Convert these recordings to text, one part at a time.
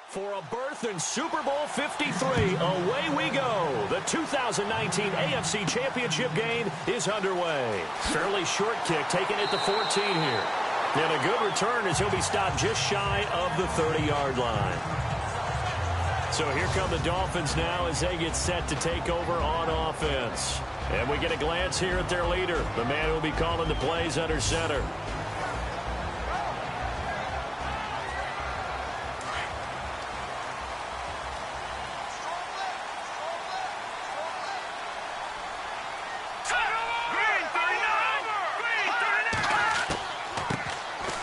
For a berth in Super Bowl 53, away we go. The 2019 AFC Championship game is underway. Fairly short kick, taking it to 14 here. And a good return as he'll be stopped just shy of the 30-yard line. So here come the Dolphins now as they get set to take over on offense. And we get a glance here at their leader, the man who will be calling the plays under center.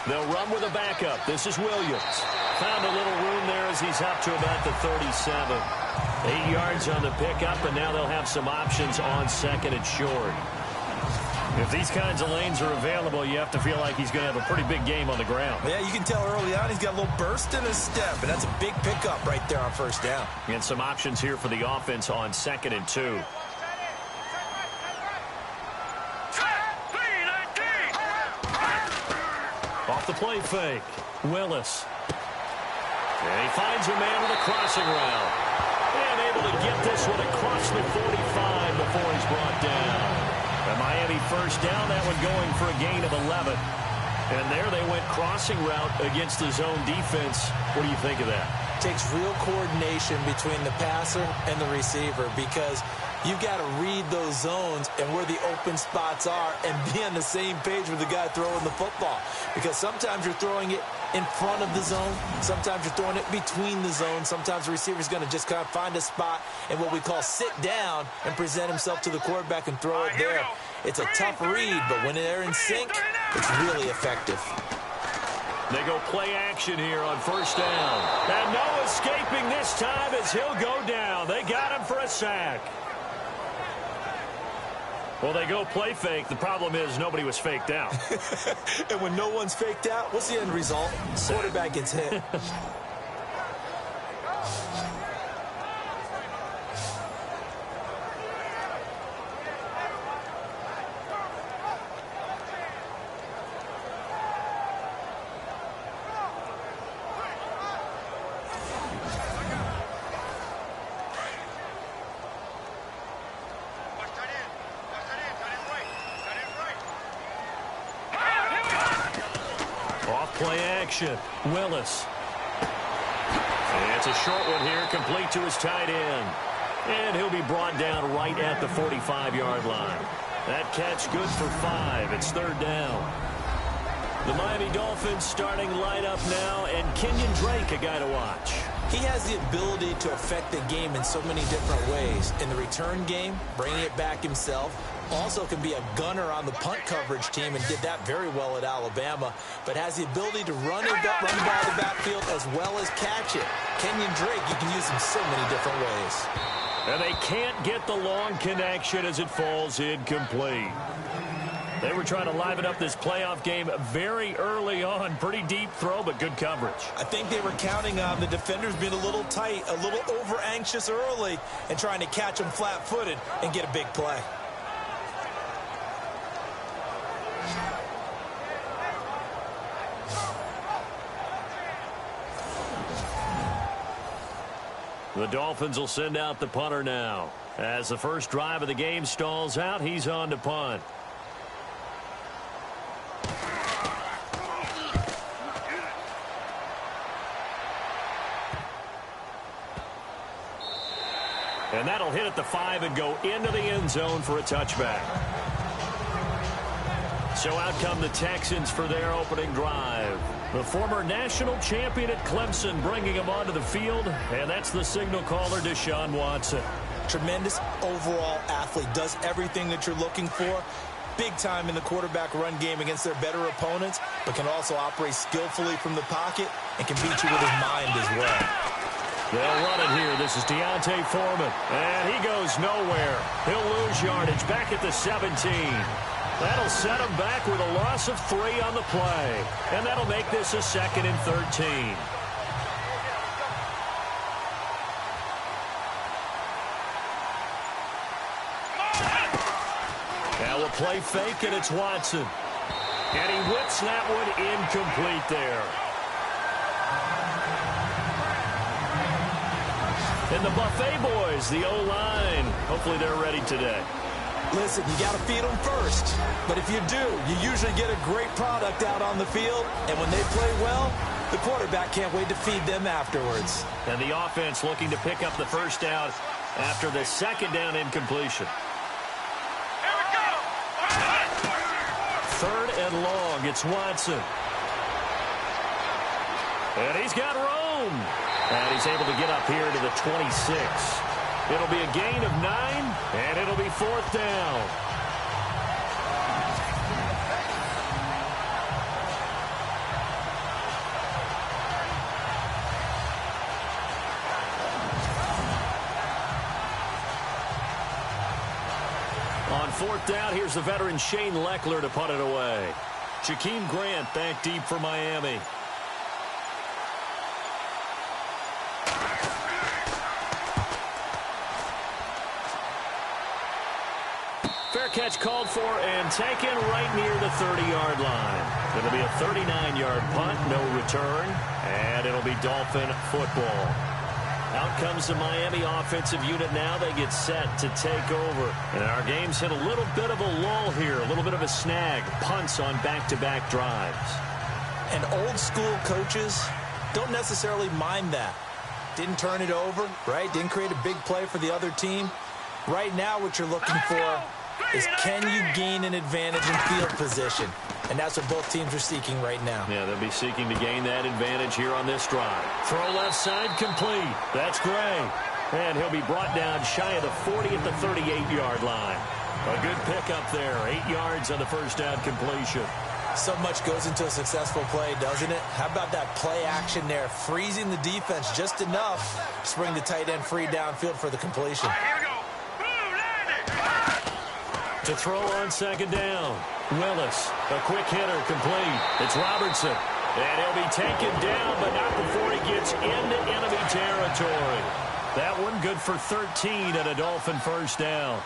They'll run with a backup. This is Williams. Found a little room there as he's up to about the 37. 8 yards on the pickup, and now they'll have some options on second and short. If these kinds of lanes are available, you have to feel like he's going to have a pretty big game on the ground. Yeah, you can tell early on he's got a little burst in his step, and that's a big pickup right there on first down. And some options here for the offense on second and 2. Off the play fake, Willis. And he finds a man with a crossing route. And able to get this one across the 45 before he's brought down. A Miami first down, that one going for a gain of 11. And there they went crossing route against the zone defense. What do you think of that? Takes real coordination between the passer and the receiver because you've got to read those zones and where the open spots are and be on the same page with the guy throwing the football. Because sometimes you're throwing it in front of the zone. Sometimes you're throwing it between the zones. Sometimes the receiver's going to just kind of find a spot and what we call sit down and present himself to the quarterback and throw it there. It's a tough read, but when they're in sync, it's really effective. They go play action here on first down. And no escaping this time as he'll go down. They got him for a sack. Well, they go play fake. The problem is nobody was faked out. And when no one's faked out, what's the end result? Quarterback gets hit. Play action. Willis. And it's a short one here, complete to his tight end. And he'll be brought down right at the 45-yard line. That catch good for 5. It's third down. The Miami Dolphins starting lineup now, and Kenyon Drake, a guy to watch. He has the ability to affect the game in so many different ways. In the return game, bringing it back himself. Also can be a gunner on the punt coverage team and did that very well at Alabama. But has the ability to run the ball in the backfield as well as catch it. Kenyon Drake, you can use him so many different ways. And they can't get the long connection as it falls incomplete. They were trying to liven up this playoff game very early on. Pretty deep throw, but good coverage. I think they were counting on the defenders being a little tight, a little over-anxious early, and trying to catch them flat-footed and get a big play. The Dolphins will send out the punter now. As the first drive of the game stalls out, he's on to punt. And that'll hit at the 5 and go into the end zone for a touchback. So out come the Texans for their opening drive. The former national champion at Clemson bringing him onto the field, and that's the signal caller, Deshaun Watson. Tremendous overall athlete, does everything that you're looking for. Big time in the quarterback run game against their better opponents, but can also operate skillfully from the pocket and can beat you with his mind as well. They'll run it here. This is Deontay Foreman, and he goes nowhere. He'll lose yardage back at the 17. That'll set him back with a loss of 3 on the play. And that'll make this a 2nd and 13. Now a play fake, and it's Watson. And he whips that one incomplete there. And the Buffet boys, the O-line, hopefully they're ready today. Listen, you got to feed them first. But if you do, you usually get a great product out on the field. And when they play well, the quarterback can't wait to feed them afterwards. And the offense looking to pick up the first down after the second down incompletion. Here we go. Third and long, it's Watson. And he's got room. And he's able to get up here to the 26. It'll be a gain of 9, and it'll be fourth down. On fourth down, here's the veteran Shane Leckler to punt it away. Jakeem Grant back deep for Miami. Fair catch called for and taken right near the 30-yard line. It'll be a 39-yard punt, no return, and it'll be Dolphin football. Out comes the Miami offensive unit now. They get set to take over. And our game's hit a little bit of a lull here, a little bit of a snag. Punts on back-to-back drives. And old-school coaches don't necessarily mind that. Didn't turn it over, right? Didn't create a big play for the other team. Right now what you're looking for is can you gain an advantage in field position? And that's what both teams are seeking right now. Yeah, they'll be seeking to gain that advantage here on this drive. Throw left side complete. That's Gray. And he'll be brought down shy of the 40 at the 38-yard line. A good pickup there. 8 yards on the first down completion. So much goes into a successful play, doesn't it? How about that play action there? Freezing the defense just enough to bring the tight end free downfield for the completion. Here we go. To throw on second down. Willis, a quick hitter, complete. It's Robertson. And he'll be taken down, but not before he gets into enemy territory. That one good for 13 and a Dolphin first down.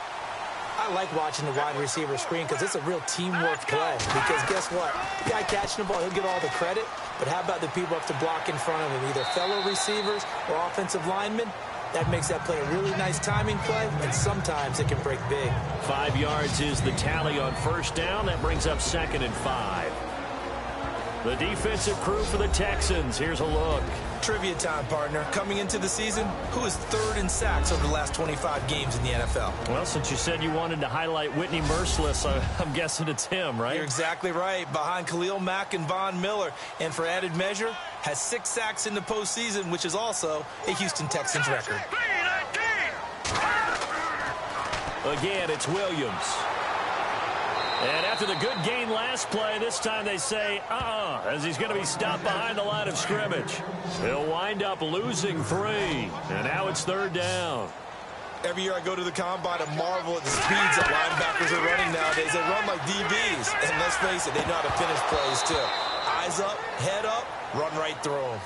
I like watching the wide receiver screen because it's a real teamwork play. Because guess what? The guy catching the ball, he'll get all the credit. But how about the people up to block in front of him, either fellow receivers or offensive linemen? That makes that play a really nice timing play, and sometimes it can break big. 5 yards is the tally on first down. That brings up 2nd and 5. The defensive crew for the Texans. Here's a look. Trivia time, partner. Coming into the season, who is third in sacks over the last 25 games in the NFL? Well, since you said you wanted to highlight Whitney Merciless, I'm guessing it's him, right? You're exactly right. Behind Khalil Mack and Von Miller. And for added measure, has 6 sacks in the postseason, which is also a Houston Texans record. Again, it's Williams. And after the good gain last play, this time they say, as he's going to be stopped behind the line of scrimmage. He'll wind up losing 3. And now it's third down. Every year I go to the combine and marvel at the speeds that linebackers are running nowadays. They run like DBs. And let's face it, they know how to finish plays too. Eyes up, head up, run right through them.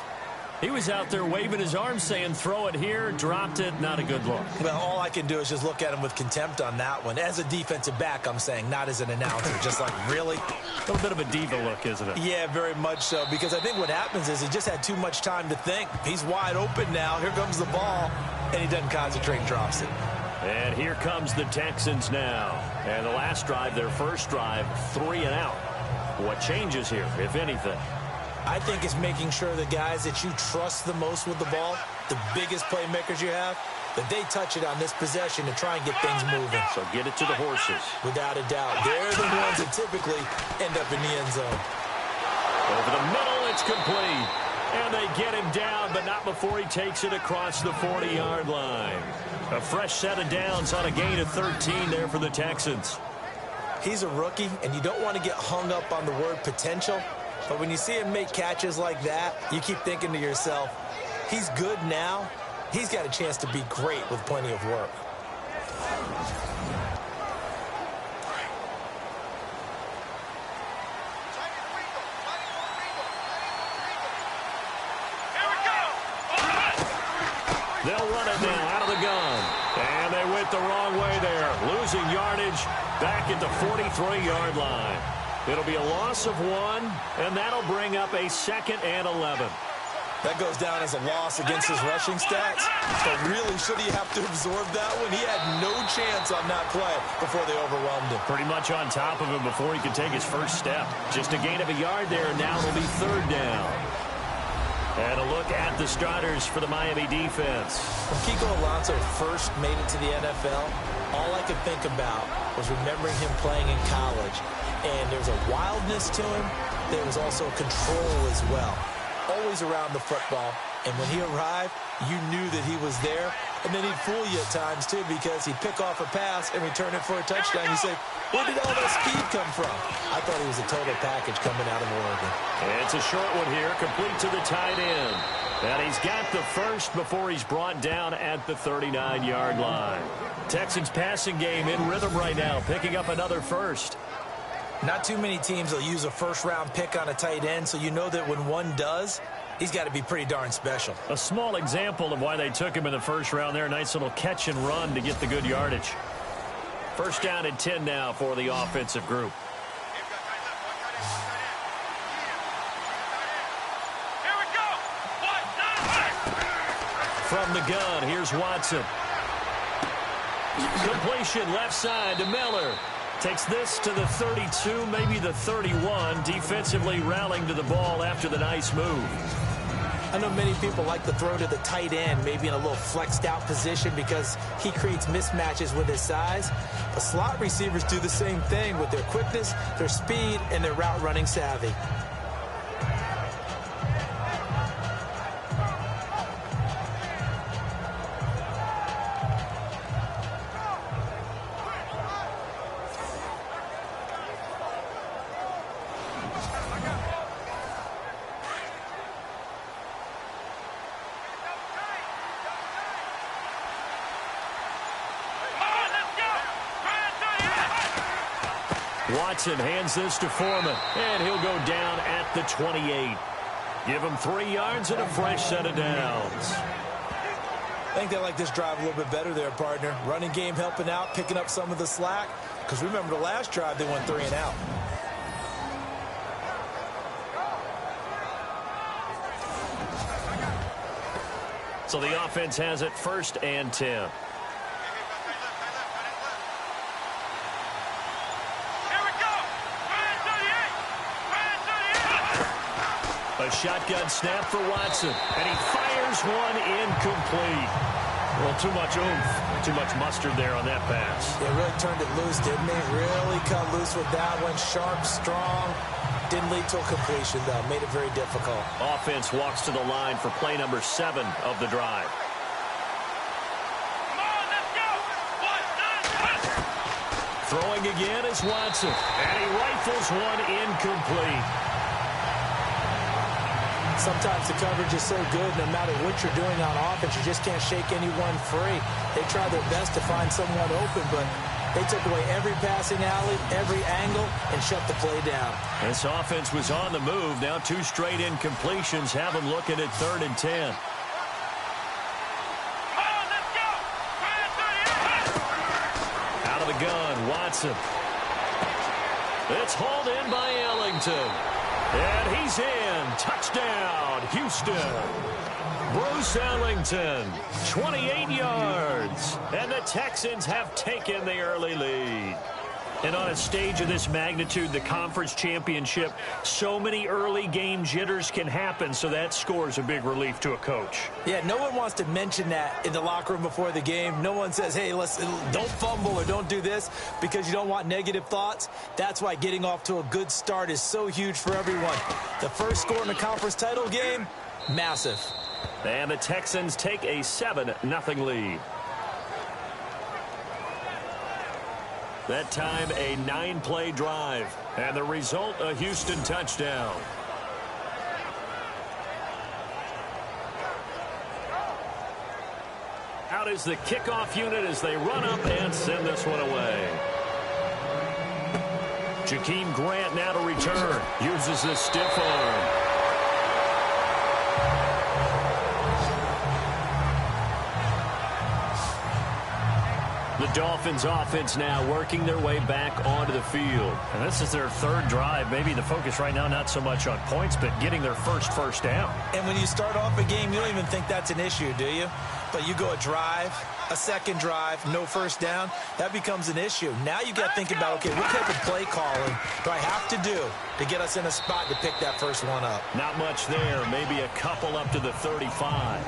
He was out there waving his arms saying, throw it here, dropped it, not a good look. Well, all I can do is just look at him with contempt on that one. As a defensive back, I'm saying, not as an announcer. Just like, really? A little bit of a diva look, isn't it? Yeah, very much so. Because I think what happens is he just had too much time to think. He's wide open now. Here comes the ball. And he doesn't concentrate and drops it. And here comes the Texans now. And the last drive, their first drive, 3 and out. What changes here, if anything? I think it's making sure the guys that you trust the most with the ball, the biggest playmakers you have, that they touch it on this possession to try and get things moving. So get it to the horses. Without a doubt. They're the ones that typically end up in the end zone. Over the middle, it's complete. And they get him down, but not before he takes it across the 40-yard line. A fresh set of downs on a gain of 13 there for the Texans. He's a rookie, and you don't want to get hung up on the word potential. But when you see him make catches like that, you keep thinking to yourself, he's good now. He's got a chance to be great with plenty of work. They'll run it now out of the gun. And they went the wrong way there. Losing yardage back at the 43-yard line. It'll be a loss of 1, and that'll bring up a 2nd and 11. That goes down as a loss against his rushing stats. But really, should he have to absorb that one? He had no chance on that play before they overwhelmed him. Pretty much on top of him before he could take his first step. Just a gain of a yard there, and now it'll be third down. And a look at the starters for the Miami defense. When Kiko Alonso first made it to the NFL, all I could think about was remembering him playing in college. And there's a wildness to him. There was also control as well. Always around the football, and when he arrived, you knew that he was there, and then he'd fool you at times, too, because he'd pick off a pass and return it for a touchdown. You say, where did all that speed come from? I thought he was a total package coming out of Oregon. It's a short one here, complete to the tight end. And he's got the first before he's brought down at the 39-yard line. Texans passing game in rhythm right now, picking up another first. Not too many teams will use a first-round pick on a tight end, so you know that when one does, he's got to be pretty darn special. A small example of why they took him in the first round there. Nice little catch and run to get the good yardage. First down and 10 now for the offensive group. Here we go. From the gun, here's Watson. Completion left side to Miller. Takes this to the 32, maybe the 31, defensively rallying to the ball after the nice move. I know many people like to throw to the tight end, maybe in a little flexed out position because he creates mismatches with his size. But slot receivers do the same thing with their quickness, their speed, and their route running savvy. Watson hands this to Foreman, and he'll go down at the 28. Give him 3 yards and a fresh set of downs. I think they like this drive a little bit better there, partner. Running game helping out, picking up some of the slack. Because remember the last drive, they went 3 and out. So the offense has it first and 10. A shotgun snap for Watson, and he fires one incomplete. Well, too much oomph, too much mustard there on that pass. They really turned it loose, didn't they? Really cut loose with that one. Sharp, strong. Didn't lead to a completion, though. Made it very difficult. Offense walks to the line for play number 7 of the drive. Come on, let's go. 1, 2, 3. Throwing again is Watson, and he rifles one incomplete. Sometimes the coverage is so good, no matter what you're doing on offense, you just can't shake anyone free. They try their best to find someone open, but they took away every passing alley, every angle, and shut the play down. This offense was on the move. Now 2 straight incompletions have them looking at 3rd and 10. Come on, let's go. 1, 2, 3. Out of the gun, Watson. It's hauled in by Ellington. And he's in. Touchdown, Houston. Bruce Ellington, 28 yards. And the Texans have taken the early lead. And on a stage of this magnitude, the conference championship, so many early game jitters can happen, so that score's a big relief to a coach. Yeah, no one wants to mention that in the locker room before the game. No one says, hey, don't fumble or don't do this because you don't want negative thoughts. That's why getting off to a good start is so huge for everyone. The first score in the conference title game, massive. And the Texans take a 7-0 lead. That time, a 9-play drive. And the result, a Houston touchdown. Out is the kickoff unit as they run up and send this one away. Jakeem Grant now to return. Uses the stiff arm. The Dolphins offense now working their way back onto the field. And this is their third drive. Maybe the focus right now not so much on points, but getting their first down. And when you start off a game, you don't even think that's an issue, do you? But you go a drive, a second drive, no first down, that becomes an issue. Now you got to think about, okay, what type of play calling do I have to do to get us in a spot to pick that first one up? Not much there. Maybe a couple up to the 35.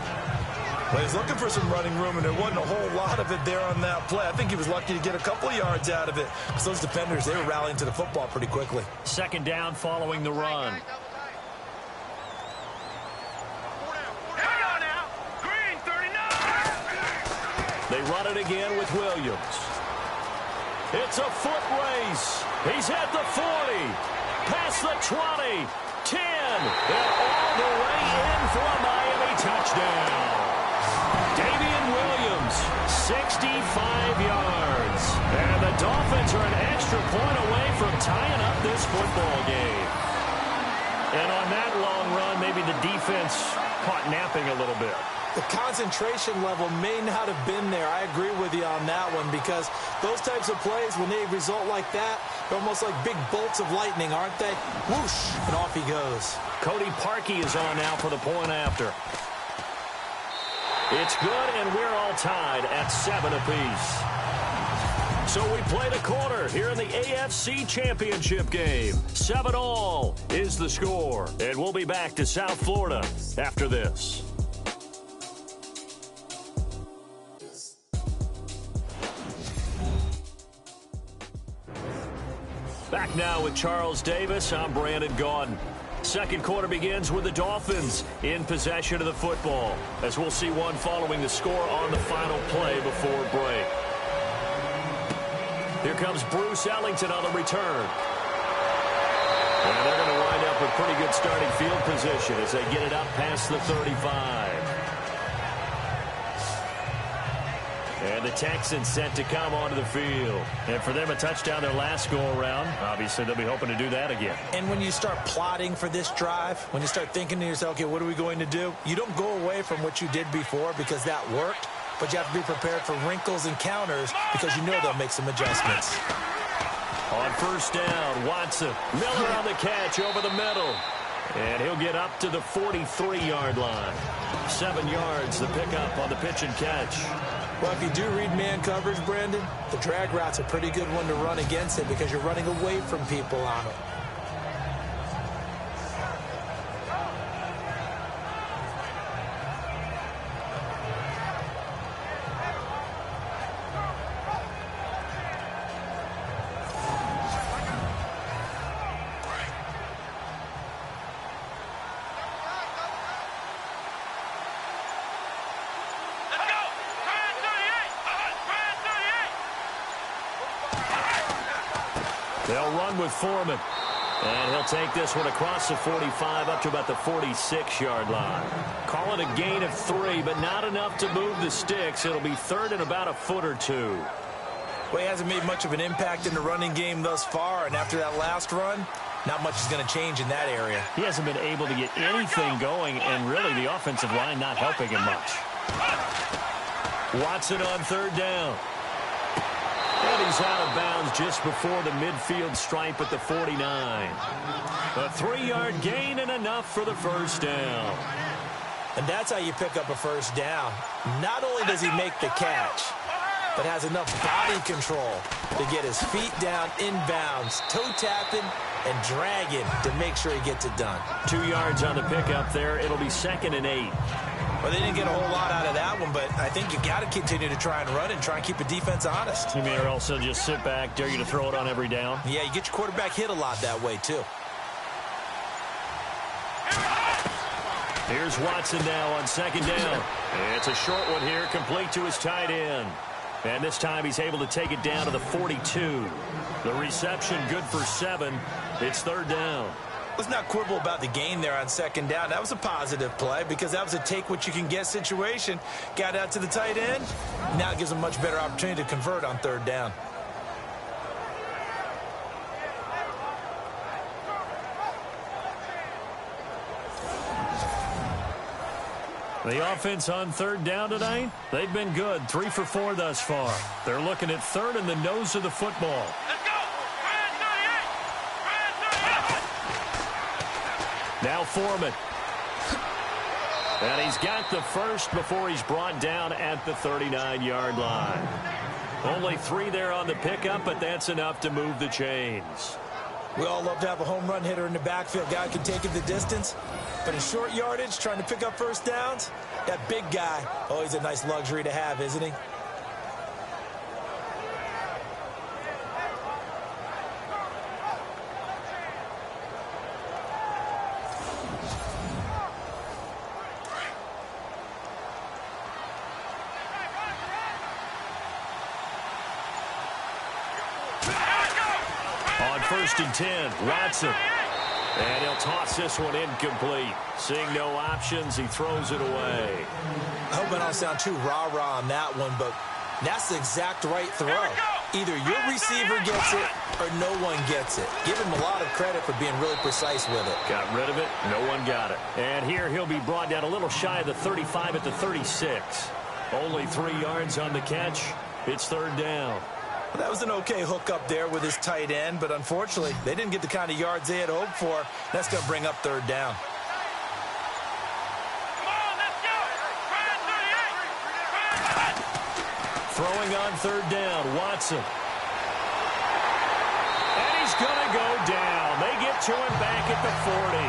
Well, he's looking for some running room, and there wasn't a whole lot of it there on that play. I think he was lucky to get a couple of yards out of it. Because those defenders, they were rallying to the football pretty quickly. Second down following the run. They run it again with Williams. It's a foot race. He's at the 40, past the 20, 10, and all the way in for a Miami touchdown. Damian Williams, 65 yards. And the Dolphins are an extra point away from tying up this football game. And on that long run, maybe the defense caught napping a little bit. The concentration level may not have been there. I agree with you on that one, because those types of plays, when they result like that, they're almost like big bolts of lightning, aren't they? Whoosh, and off he goes. Cody Parkey is on now for the point after. It's good, and we're all tied at 7 apiece. So we played a quarter here in the AFC Championship game. 7-all is the score. And we'll be back to South Florida after this. Back now with Charles Davis. I'm Brandon Gaudin. Second quarter begins with the Dolphins in possession of the football, as we'll see one following the score on the final play before break. Here comes Bruce Ellington on the return. And they're going to wind up with pretty good starting field position as they get it up past the 35. And the Texans set to come onto the field. And for them, a touchdown their last go-around. Obviously, they'll be hoping to do that again. And when you start plotting for this drive, when you start thinking to yourself, okay, what are we going to do? You don't go away from what you did before because that worked, but you have to be prepared for wrinkles and counters because you know they'll make some adjustments. On first down, Watson. Miller on the catch over the middle. And he'll get up to the 43-yard line. 7 yards, the pickup on the pitch and catch. Well, if you do read man coverage, Brandon, the drag route's a pretty good one to run against it because you're running away from people on it. They'll run with Foreman. And he'll take this one across the 45 up to about the 46-yard line. Call it a gain of 3, but not enough to move the sticks. It'll be third and about a foot or two. Well, he hasn't made much of an impact in the running game thus far, and after that last run, not much is going to change in that area. He hasn't been able to get anything going, and really the offensive line not helping him much. Watson on third down. And he's out of bounds just before the midfield stripe at the 49. A 3-yard gain and enough for the first down. And that's how you pick up a first down. Not only does he make the catch, but has enough body control to get his feet down inbounds, toe tapping and dragging to make sure he gets it done. 2 yards on the pickup there. It'll be 2nd and 8. Well, they didn't get a whole lot out of that one, but I think you got to continue to try and run and try and keep the defense honest. You mean, or also just sit back, dare you to throw it on every down? Yeah, you get your quarterback hit a lot that way, too. Here's Watson now on 2nd down. It's a short one here, complete to his tight end. And this time he's able to take it down to the 42. The reception good for 7. It's 3rd down. Let's not quibble about the gain there on 2nd down. That was a positive play because that was a take-what-you-can-get situation. Got out to the tight end. Now it gives them a much better opportunity to convert on 3rd down. The offense on third down tonight, they've been good. 3 for 4 thus far. They're looking at third in the nose of the football. Let's go. Now Foreman. And he's got the first before he's brought down at the 39-yard line. Only 3 there on the pickup, but that's enough to move the chains. We all love to have a home run hitter in the backfield. Guy can take it the distance. But in short yardage, trying to pick up first downs, that big guy, always a nice luxury to have, isn't he? On 1st and 10, Watson. And he'll toss this one incomplete. Seeing no options, he throws it away. I hope I don't sound too rah-rah on that one, but that's the exact right throw. Either your receiver gets it or no one gets it. Give him a lot of credit for being really precise with it. Got rid of it. No one got it. And here he'll be brought down a little shy of the 35 at the 36. Only 3 yards on the catch. It's third down. Well, that was an okay hook up there with his tight end, but unfortunately, they didn't get the kind of yards they had hoped for. That's going to bring up third down. Throwing on third down, Watson. And he's going to go down. They get to him back at the 40.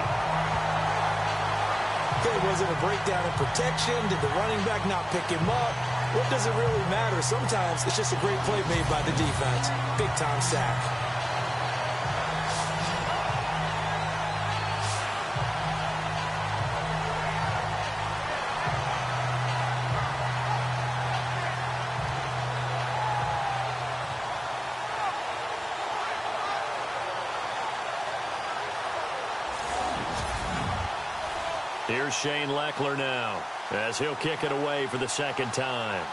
Okay, was it a breakdown in protection? Did the running back not pick him up? What does it really matter? Sometimes it's just a great play made by the defense. Big-time sack. Here's Shane Leckler now, as he'll kick it away for the second time.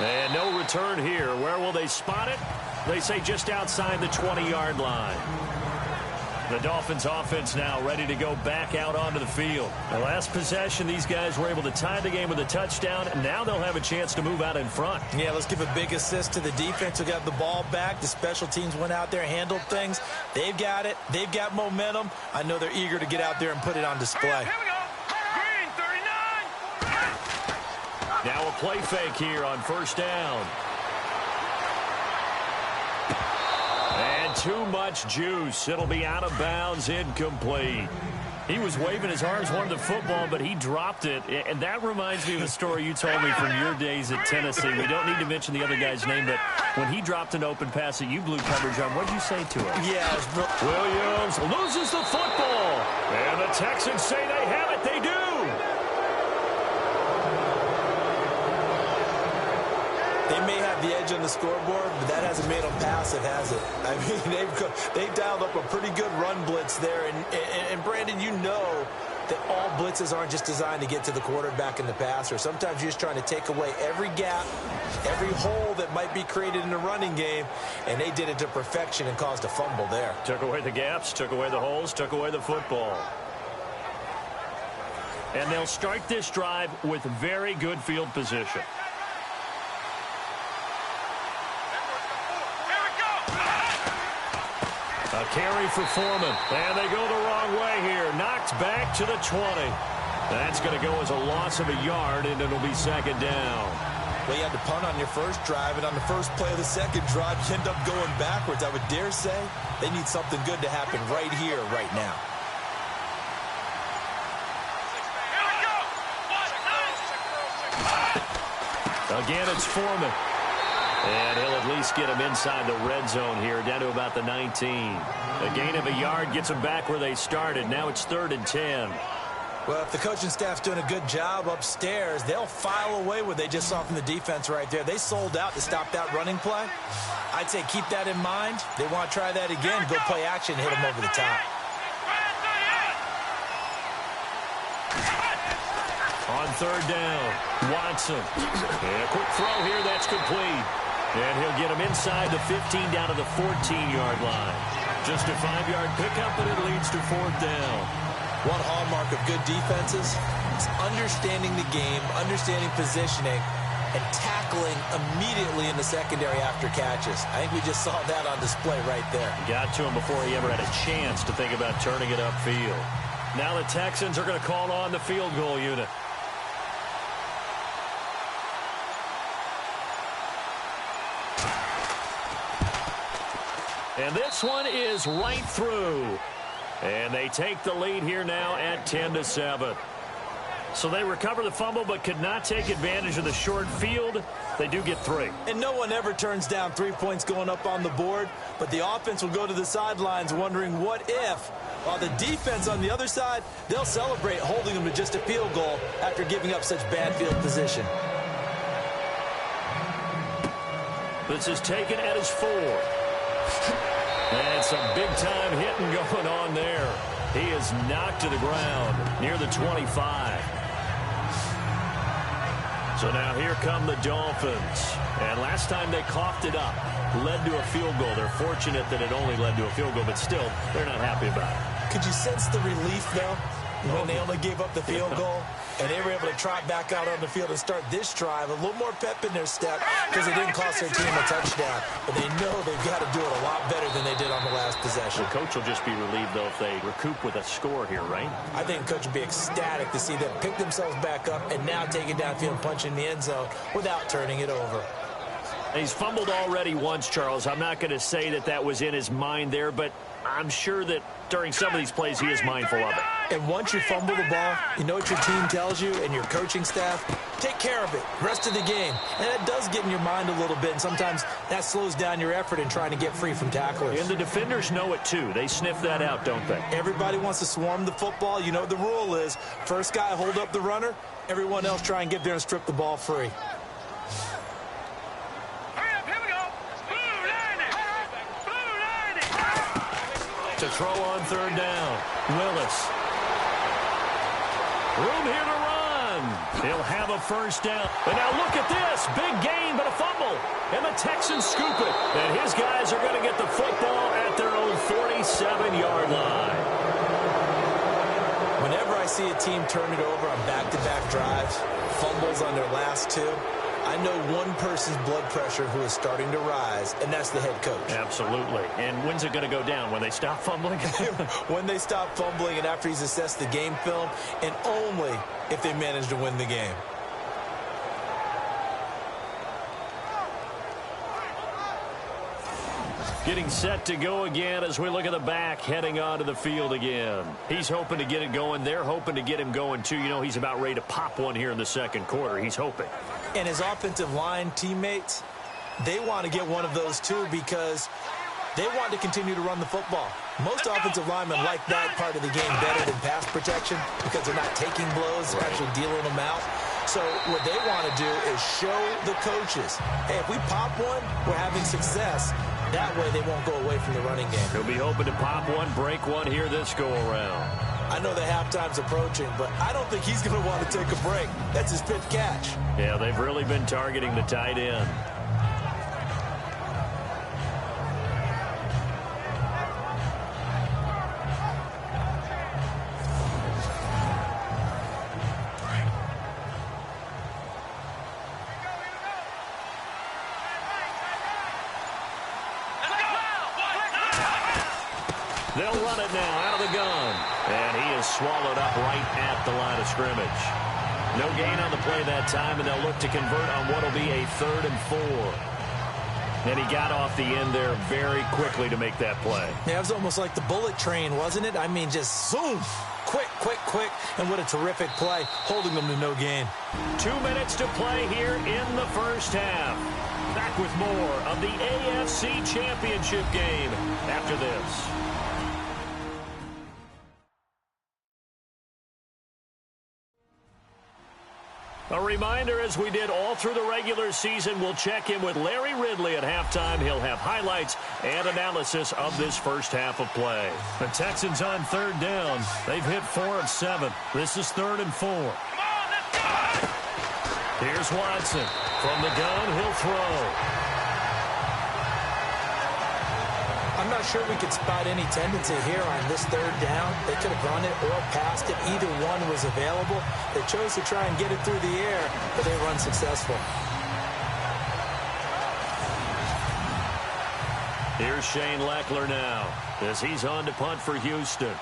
And no return here. Where will they spot it? They say just outside the 20-yard line. The Dolphins offense now ready to go back out onto the field. The last possession, these guys were able to tie the game with a touchdown, and now they'll have a chance to move out in front. Yeah, let's give a big assist to the defense who got the ball back. The special teams went out there, handled things. They've got it. They've got momentum. I know they're eager to get out there and put it on display. Here we go. Green, 39. Now a play fake here on first down. And too much juice. It'll be out of bounds, incomplete. He was waving his arms, wanted the football, but he dropped it. And that reminds me of a story you told me from your days at Tennessee. We don't need to mention the other guy's name, but when he dropped an open pass that you blew coverage on, what did you say to him? Yeah. Williams loses the football. And the Texans say they have it. They do. They may have the edge on the scoreboard, but that hasn't made them passive, has it? I mean, they've dialed up a pretty good run blitz there. And Brandon, you know that all blitzes aren't just designed to get to the quarterback and the passer. Sometimes you're just trying to take away every gap, every hole that might be created in the running game, and they did it to perfection and caused a fumble there. Took away the gaps, took away the holes, took away the football. And they'll start this drive with very good field position. A carry for Foreman. And they go the wrong way here. Knocked back to the 20. That's going to go as a loss of a yard, and it'll be second down. Well, you had to punt on your first drive, and on the first play of the second drive, you end up going backwards. I would dare say they need something good to happen right here, right now. Again, it's Foreman. And he'll at least get him inside the red zone here, down to about the 19. A gain of a yard gets them back where they started. Now it's 3rd and 10. Well, if the coaching staff's doing a good job upstairs, they'll file away what they just saw from the defense right there. They sold out to stop that running play. I'd say keep that in mind. They want to try that again, go play action, hit them over the top. On 3rd down, Watson. And a quick throw here, that's complete. And he'll get him inside the 15 down to the 14-yard line. Just a 5-yard pickup, and it leads to 4th down. One hallmark of good defenses is understanding the game, understanding positioning, and tackling immediately in the secondary after catches. I think we just saw that on display right there. Got to him before he ever had a chance to think about turning it upfield. Now the Texans are going to call on the field goal unit. And this one is right through. And they take the lead here now at 10-7. So they recover the fumble but could not take advantage of the short field. They do get 3. And no one ever turns down 3 points going up on the board, but the offense will go to the sidelines wondering what if. While the defense on the other side, they'll celebrate holding them to just a field goal after giving up such bad field position. This is taken at his 4. And some big-time hitting going on there. He is knocked to the ground near the 25. So now here come the Dolphins. And last time they coughed it up, led to a field goal. They're fortunate that it only led to a field goal, but still, they're not happy about it. Could you sense the relief, though, when they only gave up the field goal? And they were able to trot back out on the field and start this drive. A little more pep in their step because it didn't cost their team a touchdown. But they know they've got to do it a lot better than they did on the last possession. The coach will just be relieved, though, if they recoup with a score here, right? I think the coach will be ecstatic to see them pick themselves back up and now take it downfield and punch in the end zone without turning it over. He's fumbled already once, Charles. I'm not going to say that that was in his mind there, but I'm sure that during some of these plays he is mindful of it. And once you fumble the ball, you know what your team tells you and your coaching staff? Take care of it. Rest of the game. And that does get in your mind a little bit, and sometimes that slows down your effort in trying to get free from tacklers. And the defenders know it, too. They sniff that out, don't they? Everybody wants to swarm the football. You know what the rule is. First guy hold up the runner. Everyone else try and get there and strip the ball free. To throw on 3rd down. Willis. Room here to run. He'll have a 1st down. And now look at this. Big gain, but a fumble. And the Texans scoop it. And his guys are going to get the football at their own 47-yard line. Whenever I see a team turn it over on back-to-back drives, fumbles on their last 2, I know one person's blood pressure who is starting to rise, and that's the head coach. Absolutely. And when's it going to go down? When they stop fumbling? When they stop fumbling and after he's assessed the game film, and only if they manage to win the game. Getting set to go again as we look at the back heading onto the field again. He's hoping to get it going. They're hoping to get him going, too. You know, he's about ready to pop one here in the 2nd quarter. He's hoping. And his offensive line teammates, they want to get one of those, too, because they want to continue to run the football. Most offensive linemen like that part of the game better than pass protection because they're not taking blows, they're actually dealing them out. So what they want to do is show the coaches, hey, if we pop one, we're having success. That way they won't go away from the running game. He'll be hoping to pop one, break one here this go-around. I know the halftime's approaching, but I don't think he's going to want to take a break. That's his 5th catch. Yeah, they've really been targeting the tight end. They'll run it now out of the gun. And he is swallowed up right at the line of scrimmage. No gain on the play that time, and they'll look to convert on what will be a 3rd and 4. And he got off the end there very quickly to make that play. Yeah, it was almost like the bullet train, wasn't it? I mean, just zoom. Quick, quick, quick. And what a terrific play, holding them to no gain. 2 minutes to play here in the 1st half. Back with more of the AFC Championship game after this. A reminder, as we did all through the regular season, we'll check in with Larry Ridley at halftime. He'll have highlights and analysis of this 1st half of play. The Texans on 3rd down. They've hit 4 of 7. This is 3rd and 4. Come on, let's go! Here's Watson. From the gun, he'll throw. not sure we could spot any tendency here on this third down. They could have run it or passed it. Either one was available. They chose to try and get it through the air, but they were unsuccessful. Here's Shane Leckler now as he's on to punt for Houston.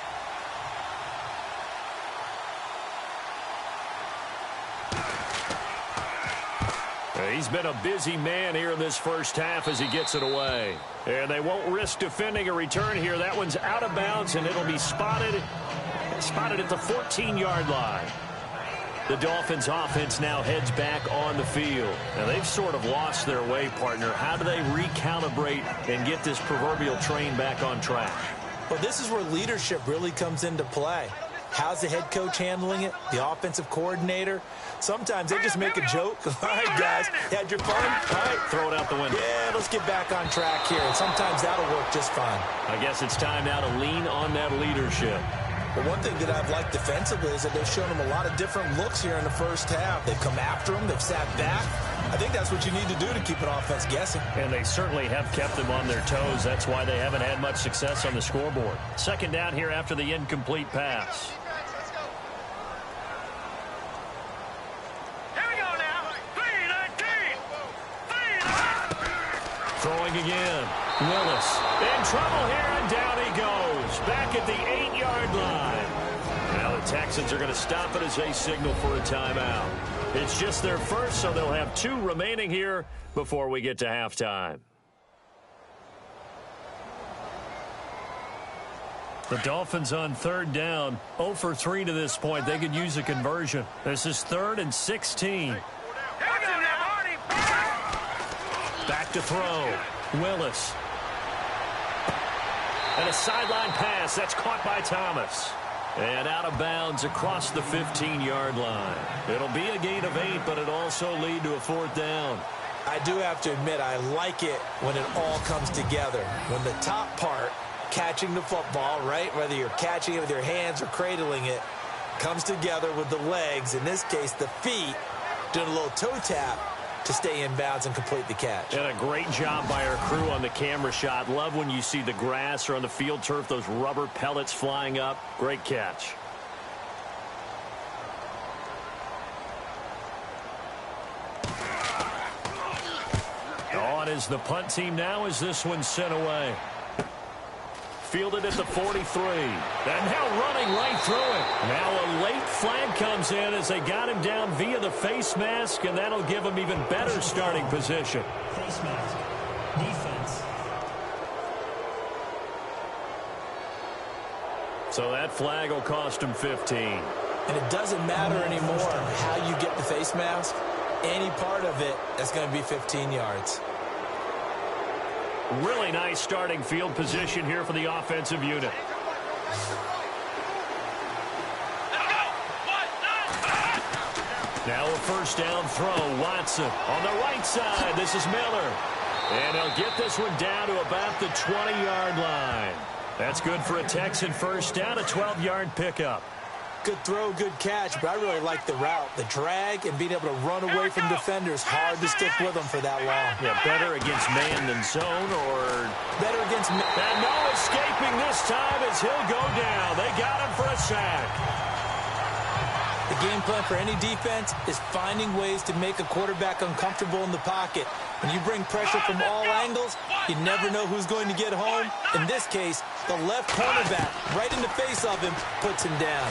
He's been a busy man here in this first half as he gets it away. And they won't risk defending a return here. That one's out of bounds, and it'll be spotted at the 14-yard line. The Dolphins offense now heads back on the field. Now, they've sort of lost their way, partner. How do they recalibrate and get this proverbial train back on track? Well, this is where leadership really comes into play. How's the head coach handling it? The offensive coordinator? Sometimes they just make a joke. All right, guys, you had your fun? All right, throw it out the window. Yeah, let's get back on track here. And sometimes that'll work just fine. I guess it's time now to lean on that leadership. Well, one thing that I've liked defensively is that they've shown them a lot of different looks here in the first half. They've come after them. They've sat back. I think that's what you need to do to keep an offense guessing. And they certainly have kept them on their toes. That's why they haven't had much success on the scoreboard. Second down here after the incomplete pass. Throwing again. Willis in trouble here, and down he goes. Back at the 8-yard line. Now the Texans are going to stop it as they signal for a timeout. It's just their first, so they'll have 2 remaining here before we get to halftime. The Dolphins on third down, 0 for 3 to this point. They could use a conversion. This is 3rd and 16. Back to throw. Willis. And a sideline pass. That's caught by Thomas. And out of bounds across the 15-yard line. It'll be a gain of 8, but it'll also lead to a 4th down. I do have to admit, I like it when it all comes together. When the top part, catching the football, right, whether you're catching it with your hands or cradling it, comes together with the legs, in this case the feet, doing a little toe tap to stay in bounds and complete the catch. And a great job by our crew on the camera shot. Love when you see the grass or on the field turf, those rubber pellets flying up. Great catch. On is the punt team now as this one's sent away. Fielded at the 43. And now running right through it. Now a late flag comes in as they got him down via the face mask, and that'll give him even better starting position. Face mask. Defense. So that flag will cost him 15. And it doesn't matter anymore how you get the face mask. Any part of it, that's going to be 15 yards. Really nice starting field position here for the offensive unit. Now a first down throw. Watson on the right side. This is Miller. And he'll get this one down to about the 20-yard line. That's good for a Texan first down, a 12-yard pickup. Good throw, good catch, but I really like the route. The drag and being able to run away from defenders. Hard to stick with them for that long. Yeah, better against man than zone, or better against man. And no escaping this time as he'll go down. They got him for a sack. The game plan for any defense is finding ways to make a quarterback uncomfortable in the pocket. When you bring pressure from all angles, you never know who's going to get home. In this case, the left cornerback, right in the face of him, puts him down.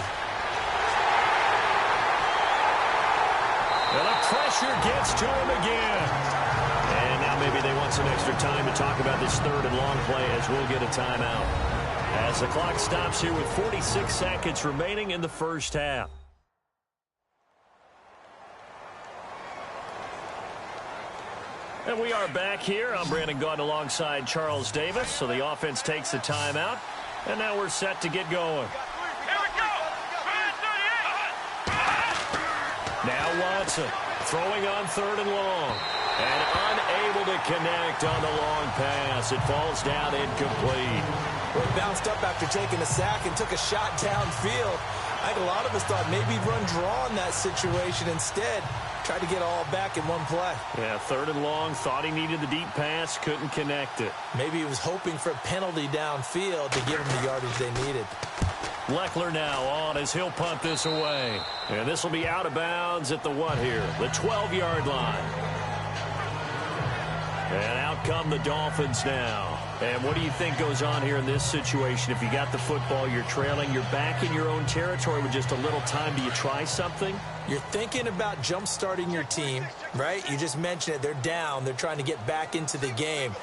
And the pressure gets to him again. And now maybe they want some extra time to talk about this third and long play as we'll get a timeout. As the clock stops here with 46 seconds remaining in the first half. And we are back here. I'm Brandon Gaudin alongside Charles Davis. So the offense takes the timeout. And now we're set to get going. Now Watson throwing on third and long. And unable to connect on the long pass. It falls down incomplete. Well, he bounced up after taking a sack and took a shot downfield. I think a lot of us thought maybe he'd run draw in that situation. Instead, tried to get all back in one play. Yeah, 3rd and long. Thought he needed the deep pass. Couldn't connect it. Maybe he was hoping for a penalty downfield to give him the yardage they needed. Leckler now on as he'll punt this away. And this will be out of bounds at the what here? The 12-yard line. And out come the Dolphins now. And what do you think goes on here in this situation? If you got the football, you're trailing, you're back in your own territory with just a little time. Do you try something? You're thinking about jump-starting your team, right? You just mentioned it. They're down. They're trying to get back into the game.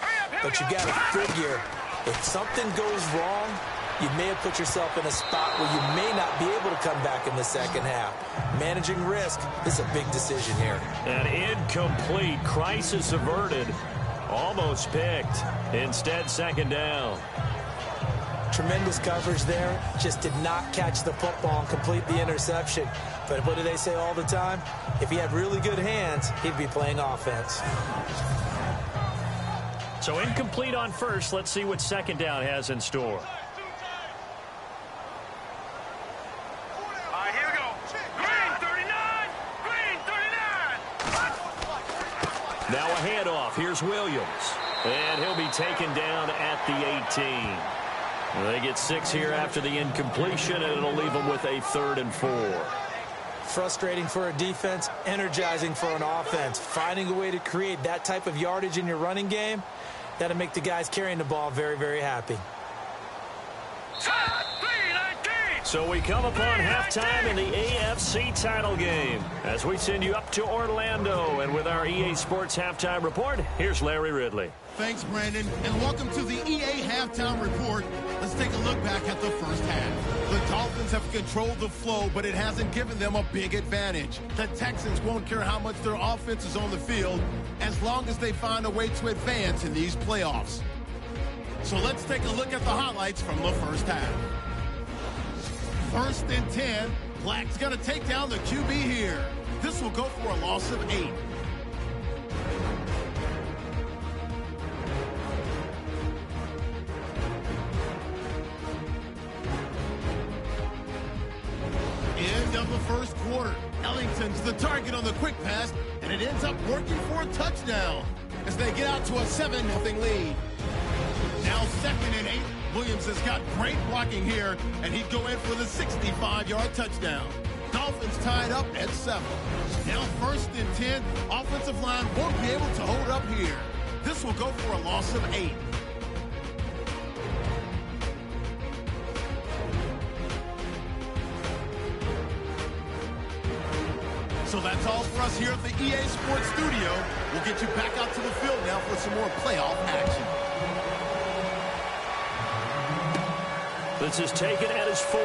But you got to figure, if something goes wrong, you may have put yourself in a spot where you may not be able to come back in the second half. Managing risk is a big decision here. An incomplete. Crisis averted. Almost picked. Instead, 2nd down. Tremendous coverage there. Just did not catch the football and complete the interception. But what do they say all the time? If he had really good hands, he'd be playing offense. So incomplete on first. Let's see what 2nd down has in store. Now a handoff. Here's Williams. And he'll be taken down at the 18. They get 6 here after the incompletion, and it'll leave them with a 3rd and 4. Frustrating for a defense, energizing for an offense. Finding a way to create that type of yardage in your running game, that'll make the guys carrying the ball very, very happy. So we come upon halftime in the AFC title game as we send you up to Orlando. And with our EA Sports Halftime Report, here's Larry Ridley. Thanks, Brandon, and welcome to the EA Halftime Report. Let's take a look back at the first half. The Dolphins have controlled the flow, but it hasn't given them a big advantage. The Texans won't care how much their offense is on the field as long as they find a way to advance in these playoffs. So let's take a look at the highlights from the first half. 1st and 10. Black's going to take down the QB here. This will go for a loss of 8. End of the first quarter. Ellington's the target on the quick pass, and it ends up working for a touchdown as they get out to a 7-0 lead. Now 2nd and 8. Williams has got great blocking here, and he'd go in for the 65-yard touchdown. Dolphins tied up at 7. Now 1st and 10. Offensive line won't be able to hold up here. This will go for a loss of 8. So that's all for us here at the EA Sports Studio. We'll get you back out to the field now for some more playoff action. This is taken at his 4.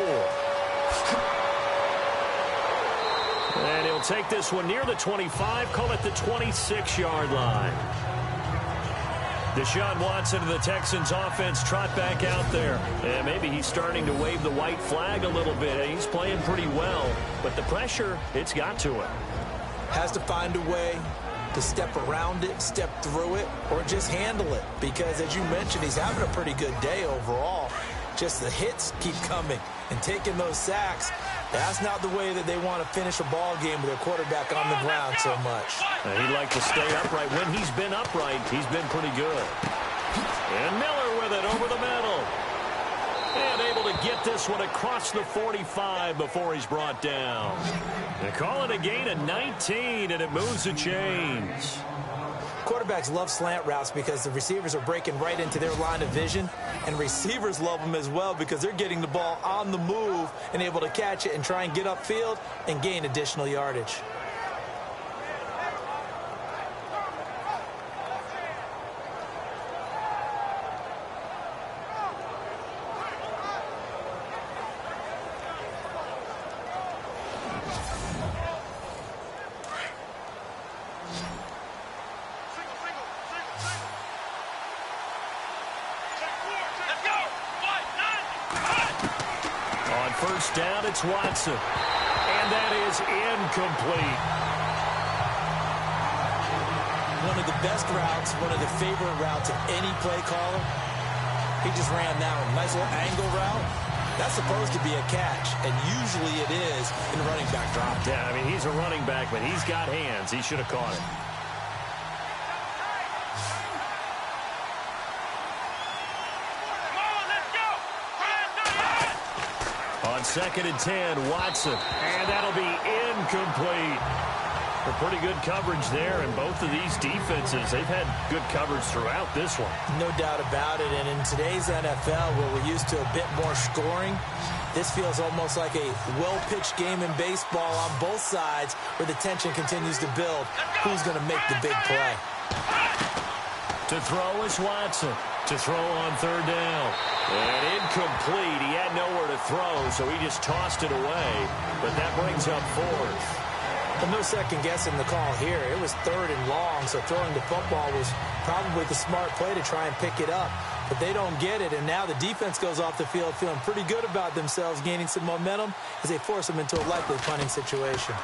And he'll take this one near the 25, call it the 26-yard line. Deshaun Watson of the Texans offense trot back out there. And maybe he's starting to wave the white flag a little bit. He's playing pretty well, but the pressure, it's got to him. Has to find a way to step around it, step through it, or just handle it. Because as you mentioned, he's having a pretty good day overall. Just the hits keep coming and taking those sacks. That's not the way that they want to finish a ball game with their quarterback on the ground so much. And he'd like to stay upright. When he's been upright, he's been pretty good. And Miller with it over the middle. And able to get this one across the 45 before he's brought down. They call it a gain of 19, and it moves the chains. Quarterbacks love slant routes because the receivers are breaking right into their line of vision, and receivers love them as well because they're getting the ball on the move and able to catch it and try and get upfield and gain additional yardage. First down, it's Watson. And that is incomplete. one of the best routes, one of the favorite routes of any play caller. He just ran that one. Nice little angle route. That's supposed to be a catch, and usually it is in a running back drop. Yeah, I mean, he's a running back, but he's got hands. He should have caught it. On 2nd and 10, Watson. And that'll be incomplete. A pretty good coverage there, and both of these defenses, they've had good coverage throughout this one. No doubt about it, and in today's NFL, where we're used to a bit more scoring, this feels almost like a well-pitched game in baseball on both sides, where the tension continues to build. Who's going to make the big play? To throw is Watson. To throw on 3rd down. And incomplete. He had nowhere to throw, so he just tossed it away. But that brings up 4th. Well, no second guessing the call here. It was 3rd and long, so throwing the football was probably the smart play to try and pick it up. But they don't get it, and now the defense goes off the field feeling pretty good about themselves, gaining some momentum as they force them into a likely punting situation.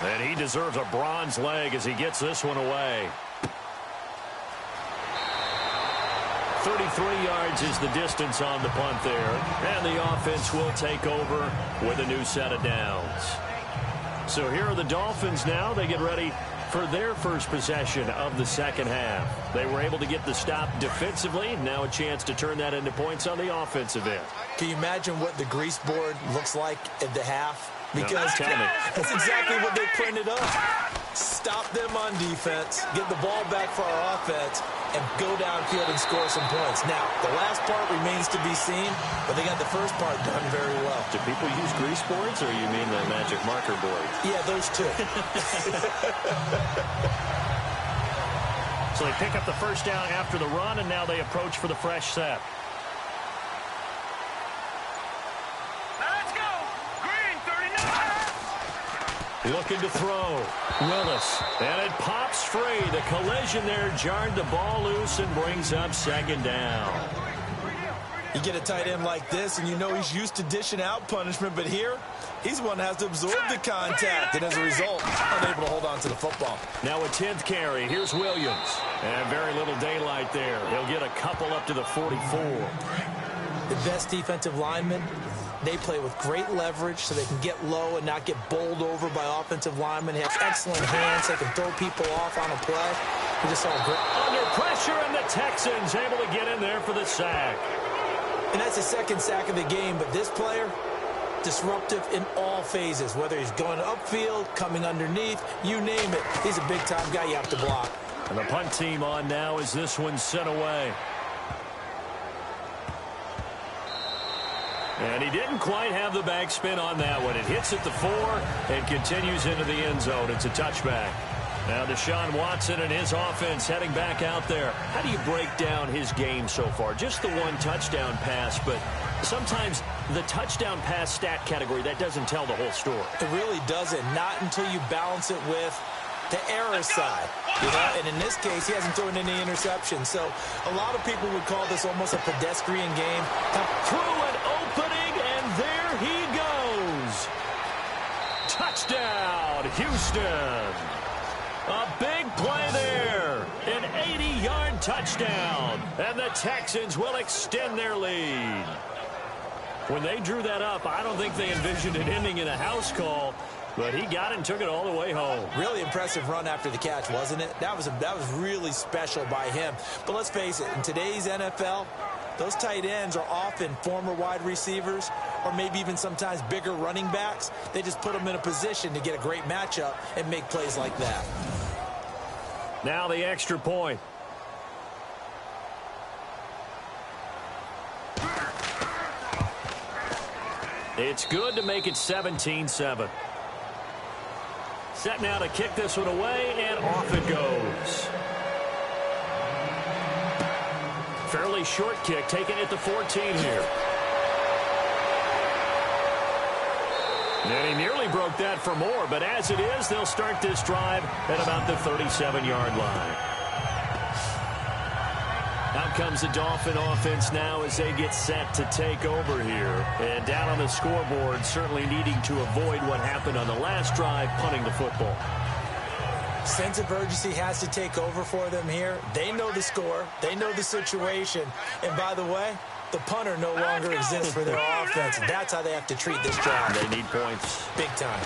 And he deserves a bronze leg as he gets this one away. 33 yards is the distance on the punt there. And the offense will take over with a new set of downs. So here are the Dolphins now. They get ready for their first possession of the second half. They were able to get the stop defensively. Now a chance to turn that into points on the offensive end. Can you imagine what the grease board looks like at the half? Because no, tell me. That's exactly what they printed up. Stop them on defense, get the ball back for our offense, and go downfield and score some points. Now, the last part remains to be seen, but they got the first part done very well. Do people use grease boards, or you mean the magic marker board? Yeah, those two. So they pick up the first down after the run, and now they approach for the fresh set. Looking to throw. Willis. And it pops free. The collision there jarred the ball loose and brings up 2nd down. You get a tight end like this, and you know he's used to dishing out punishment, but here, he's the one that has to absorb the contact, and as a result, unable to hold on to the football. Now a 10th carry. Here's Williams. And very little daylight there. He'll get a couple up to the 44. The best defensive linemen, they play with great leverage so they can get low and not get bowled over by offensive linemen. They have excellent hands. They can throw people off on a play. We just saw a great... Under pressure, and the Texans able to get in there for the sack. And that's the 2nd sack of the game, but this player, disruptive in all phases, whether he's going upfield, coming underneath, you name it. He's a big-time guy you have to block. And the punt team on now as this one's sent away. And he didn't quite have the backspin on that one. It hits at the 4 and continues into the end zone. It's a touchback. Now Deshaun Watson and his offense heading back out there. How do you break down his game so far? Just the one touchdown pass, but sometimes the touchdown pass stat category, that doesn't tell the whole story. It really doesn't. Not until you balance it with the error side. You know, and in this case, he hasn't thrown any interceptions. So a lot of people would call this almost a pedestrian game. Through an opening, and there he goes. Touchdown, Houston. A big play there. An 80-yard touchdown. And the Texans will extend their lead. When they drew that up, I don't think they envisioned it ending in a house call. But he got it and took it all the way home. Really impressive run after the catch, wasn't it? That was really special by him. But let's face it, in today's NFL, those tight ends are often former wide receivers or maybe even sometimes bigger running backs. They just put them in a position to get a great matchup and make plays like that. Now the extra point. It's good to make it 17-7. Set now to kick this one away, and off it goes. Fairly short kick, taken at the 14 here. And he nearly broke that for more, but as it is, they'll start this drive at about the 37-yard line. Out comes the Dolphin offense now as they get set to take over here. And down on the scoreboard, certainly needing to avoid what happened on the last drive, punting the football. Sense of urgency has to take over for them here. They know the score. They know the situation. And by the way, the punter no longer exists for their offense. That's how they have to treat this drive. They need points. Big time.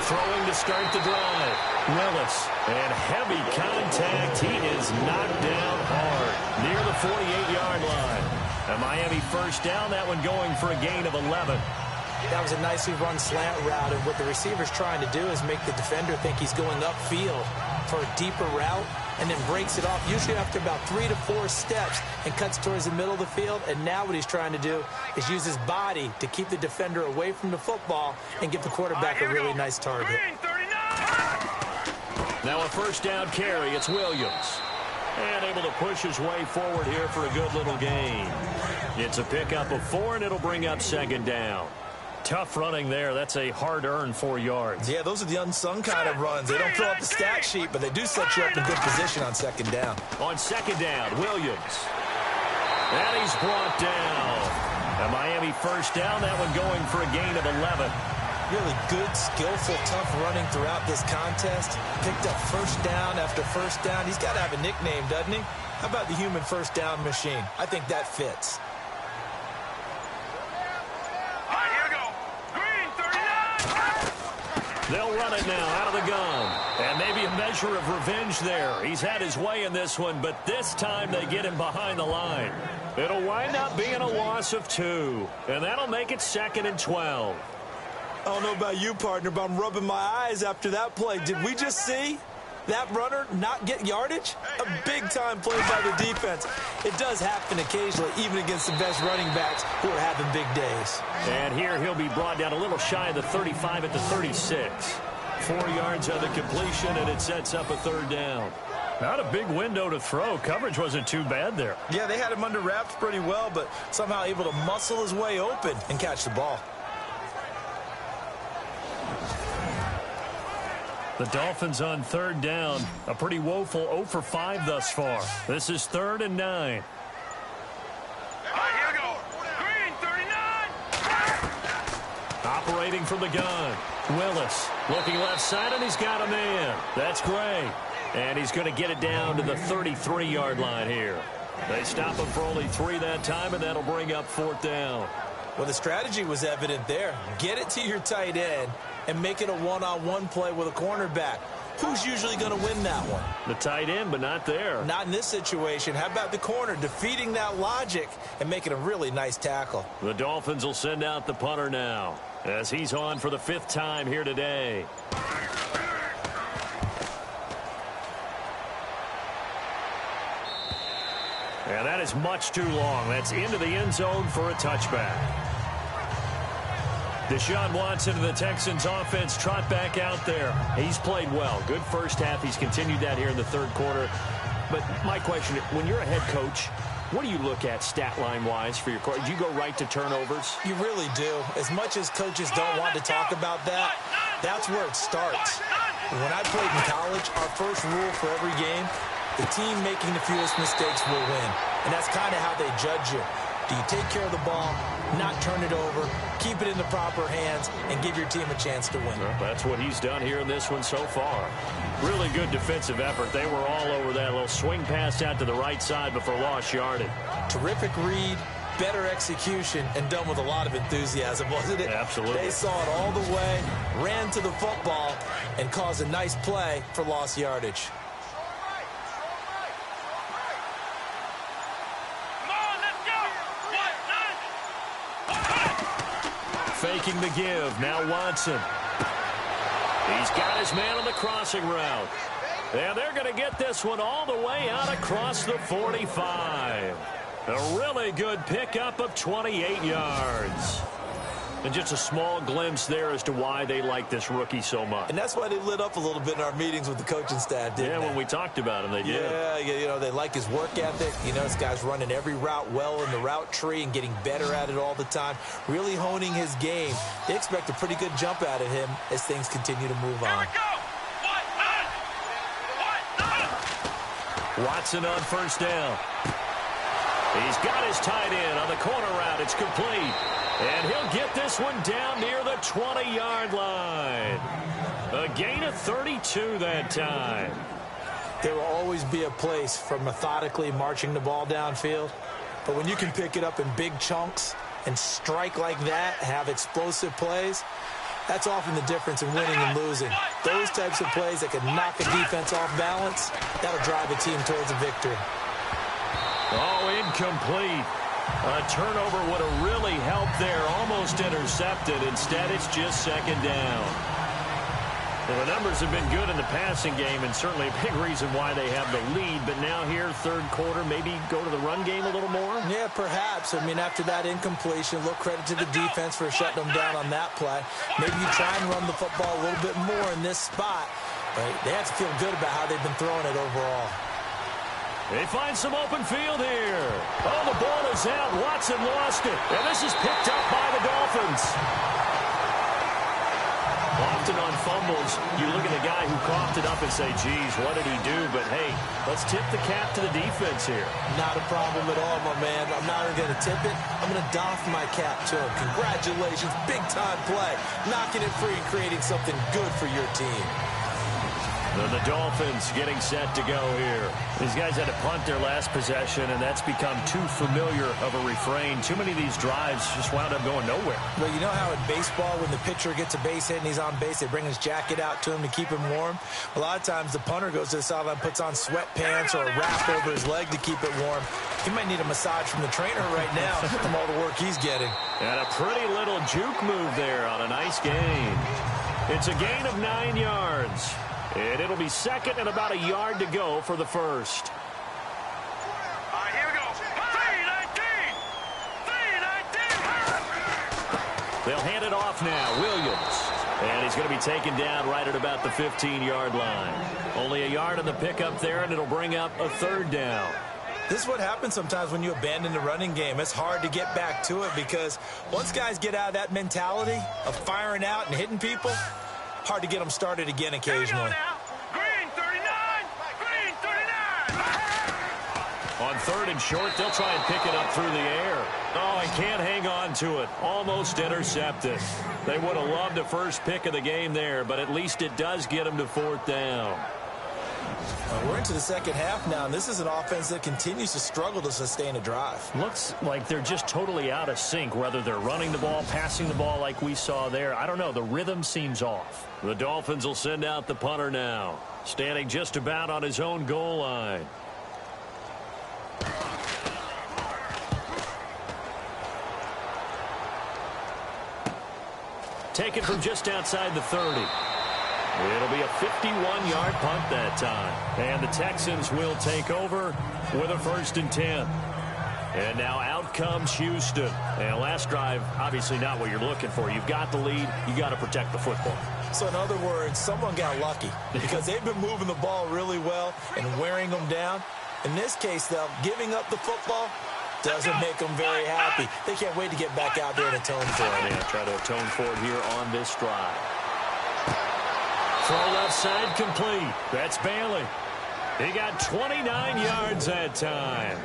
Throwing to start the drive. Willis. And heavy contact. He is knocked down hard near the 48-yard line. A Miami first down. That one going for a gain of 11. That was a nicely run slant route, and what the receiver's trying to do is make the defender think he's going upfield for a deeper route, and then breaks it off, usually after about 3 to 4 steps, and cuts towards the middle of the field. And now what he's trying to do is use his body to keep the defender away from the football and give the quarterback a really nice target. Now a first down carry. It's Williams. And able to push his way forward here for a good little gain. It's a pickup of 4, and it'll bring up second down. Tough running there. That's a hard-earned 4 yards. Yeah, those are the unsung kind of runs. They don't fill out the stat sheet, but they do set you up in good position on second down. On second down, Williams. And he's brought down. A Miami first down. That one going for a gain of 11. Really good, skillful, tough running throughout this contest. Picked up first down after first down. He's got to have a nickname, doesn't he? How about the human first down machine? I think that fits. They'll run it now out of the gun. And maybe a measure of revenge there. He's had his way in this one, but this time they get him behind the line. It'll wind up being a loss of 2. And that'll make it 2nd and 12. I don't know about you, partner, but I'm rubbing my eyes after that play. Did we just see that runner not get yardage? A big-time play by the defense. It does happen occasionally, even against the best running backs who are having big days. And here he'll be brought down a little shy of the 35 at the 36. 4 yards on the completion, and it sets up a third down. Not a big window to throw. Coverage wasn't too bad there. Yeah, they had him under wraps pretty well, but somehow able to muscle his way open and catch the ball. The Dolphins on third down. A pretty woeful 0 for 5 thus far. This is 3rd and 9. Here we go. Green 39. Operating from the gun. Willis looking left side, and he's got a man. That's great. And he's going to get it down to the 33-yard line here. They stop him for only 3 that time, and that'll bring up 4th down. Well, the strategy was evident there. Get it to your tight end and make it a one-on-one play with a cornerback. Who's usually going to win that one? The tight end, but not there. Not in this situation. How about the corner defeating that logic and making a really nice tackle? The Dolphins will send out the punter now as he's on for the 5th time here today. And that is much too long. That's into the end zone for a touchback. Deshaun Watson of the Texans offense trot back out there. He's played well. Good first half. He's continued that here in the 3rd quarter. But my question, when you're a head coach, what do you look at stat line-wise for your coach? Do you go right to turnovers? You really do. As much as coaches don't want to talk about that, that's where it starts. When I played in college, our first rule for every game, the team making the fewest mistakes will win. And that's kind of how they judge you. Do you take care of the ball, not turn it over, keep it in the proper hands, and give your team a chance to win? Well, that's what he's done here in this one so far. Really good defensive effort. They were all over that little swing pass out to the right side before lost yardage. Terrific read, better execution, and done with a lot of enthusiasm, wasn't it? Absolutely. They saw it all the way, ran to the football, and caused a nice play for lost yardage. Faking the give. Now Watson. He's got his man on the crossing route. And they're going to get this one all the way out across the 45. A really good pickup of 28 yards. And just a small glimpse there as to why they like this rookie so much. And that's why they lit up a little bit in our meetings with the coaching staff, didn't they? Yeah, when we talked about him, they did. Yeah, you know, they like his work ethic. You know, this guy's running every route well in the route tree and getting better at it all the time, really honing his game. They expect a pretty good jump out of him as things continue to move on. Watson on first down. He's got his tight end on the corner route. It's complete. And he'll get this one down near the 20-yard line. A gain of 32 that time. There will always be a place for methodically marching the ball downfield. But when you can pick it up in big chunks and strike like that, have explosive plays, that's often the difference in winning and losing. Those types of plays that can knock a defense off balance, that'll drive a team towards a victory. Oh, incomplete. A turnover would have really helped there. Almost intercepted. Instead, it's just second down. Well, the numbers have been good in the passing game, and certainly a big reason why they have the lead. But now here, third quarter, maybe go to the run game a little more? Yeah, perhaps. I mean, after that incompletion, a little credit to the defense for shutting them down on that play. Maybe you try and run the football a little bit more in this spot. But they have to feel good about how they've been throwing it overall. They find some open field here. Oh, the ball is out. Watson lost it. And this is picked up by the Dolphins. Often on fumbles, you look at the guy who coughed it up and say, geez, what did he do? But, hey, let's tip the cap to the defense here. Not a problem at all, my man. I'm not even going to tip it. I'm going to doff my cap to him. Congratulations. Big-time play. Knocking it free and creating something good for your team. And the Dolphins getting set to go here. These guys had to punt their last possession, and that's become too familiar of a refrain. Too many of these drives just wound up going nowhere. Well, you know how in baseball, when the pitcher gets a base hit and he's on base, they bring his jacket out to him to keep him warm? A lot of times the punter goes to the sideline, puts on sweatpants or a wrap over his leg to keep it warm. He might need a massage from the trainer right now from all the work he's getting. And a pretty little juke move there on a nice gain. It's a gain of 9 yards. And it'll be second and about a yard to go for the first. All right, here we go. 3-19. They'll hand it off now. Williams. And he's going to be taken down right at about the 15-yard line. Only a yard on the pickup there, and it'll bring up a third down. This is what happens sometimes when you abandon the running game. It's hard to get back to it because once guys get out of that mentality of firing out and hitting people, hard to get them started again occasionally. Green 39. Green 39. On third and short, they'll try and pick it up through the air. Oh, he can't hang on to it. Almost intercepted. They would have loved a first pick of the game there, but at least it does get them to fourth down. We're into the second half now, and this is an offense that continues to struggle to sustain a drive. Looks like they're just totally out of sync, whether they're running the ball, passing the ball like we saw there. I don't know. The rhythm seems off. The Dolphins will send out the punter now, standing just about on his own goal line. Taken from just outside the 30. It'll be a 51-yard punt that time. And the Texans will take over with a 1st and 10. And now out comes Houston. And last drive, obviously not what you're looking for. You've got the lead. You got to protect the football. So in other words, someone got lucky because they've been moving the ball really well and wearing them down. In this case, though, giving up the football doesn't make them very happy. They can't wait to get back out there and atone for it. Yeah, try to atone for it here on this drive. Throw left side complete. That's Bailey. He got 29 yards that time.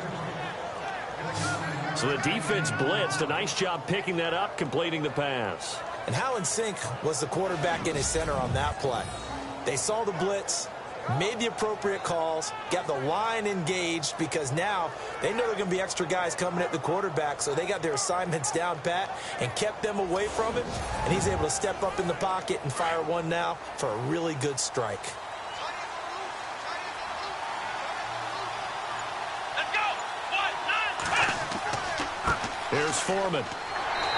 So the defense blitzed. A nice job picking that up, completing the pass. And how in sync was the quarterback in his center on that play? They saw the blitz, made the appropriate calls, got the line engaged because now they know there are going to be extra guys coming at the quarterback, so they got their assignments down pat and kept them away from him, and he's able to step up in the pocket and fire one now for a really good strike. Let's go. 1, 9, 10. Here's Foreman.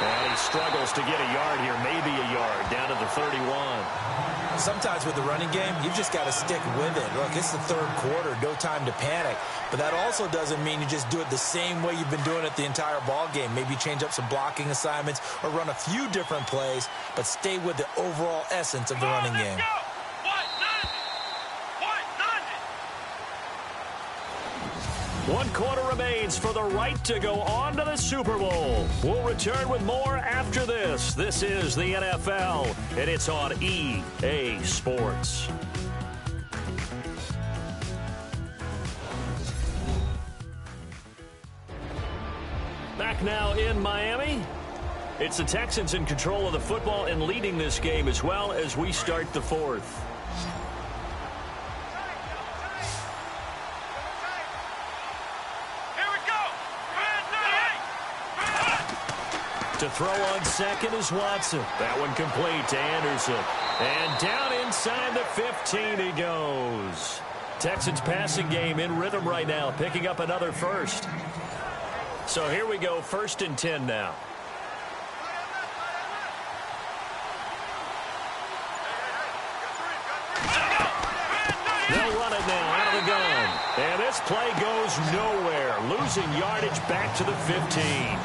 And he struggles to get a yard here, maybe a yard, down to the 31. Sometimes with the running game, you've just got to stick with it. Look, it's the third quarter, no time to panic. But that also doesn't mean you just do it the same way you've been doing it the entire ball game. Maybe change up some blocking assignments or run a few different plays, but stay with the overall essence of the running game. One quarter remains for the right to go on to the Super Bowl. We'll return with more after this. This is the NFL, and it's on EA Sports. Back now in Miami. It's the Texans in control of the football and leading this game as well as we start the fourth. To throw on second is Watson. That one complete to Anderson. And down inside the 15 he goes. Texans passing game in rhythm right now, picking up another first. So here we go, 1st and 10 now. They'll run it now out of the gun. And this play goes nowhere. Losing yardage back to the 15.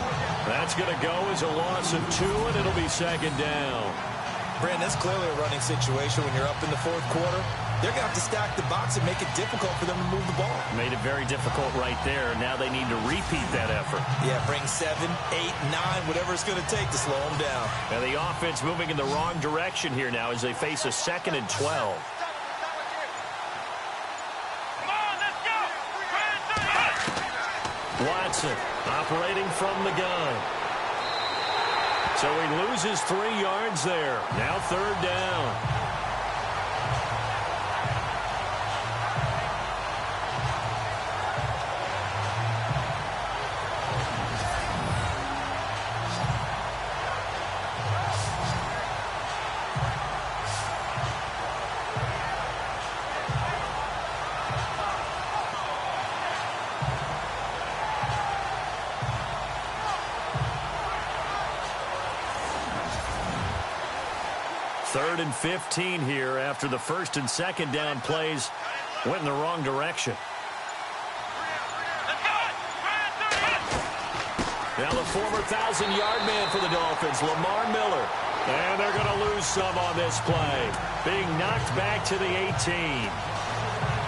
That's going to go as a loss of 2, and it'll be 2nd down. Brandon, that's clearly a running situation when you're up in the 4th quarter. They're going to have to stack the box and make it difficult for them to move the ball. Made it very difficult right there. Now they need to repeat that effort. Yeah, bring 7, 8, 9, whatever it's going to take to slow them down. And the offense moving in the wrong direction here now as they face a 2nd and 12. Watson operating from the gun. So he loses 3 yards there. Now 3rd down. Third and 15 here after the 1st and 2nd down plays went in the wrong direction. Now the former 1,000-yard man for the Dolphins, Lamar Miller. And they're going to lose some on this play. Being knocked back to the 18.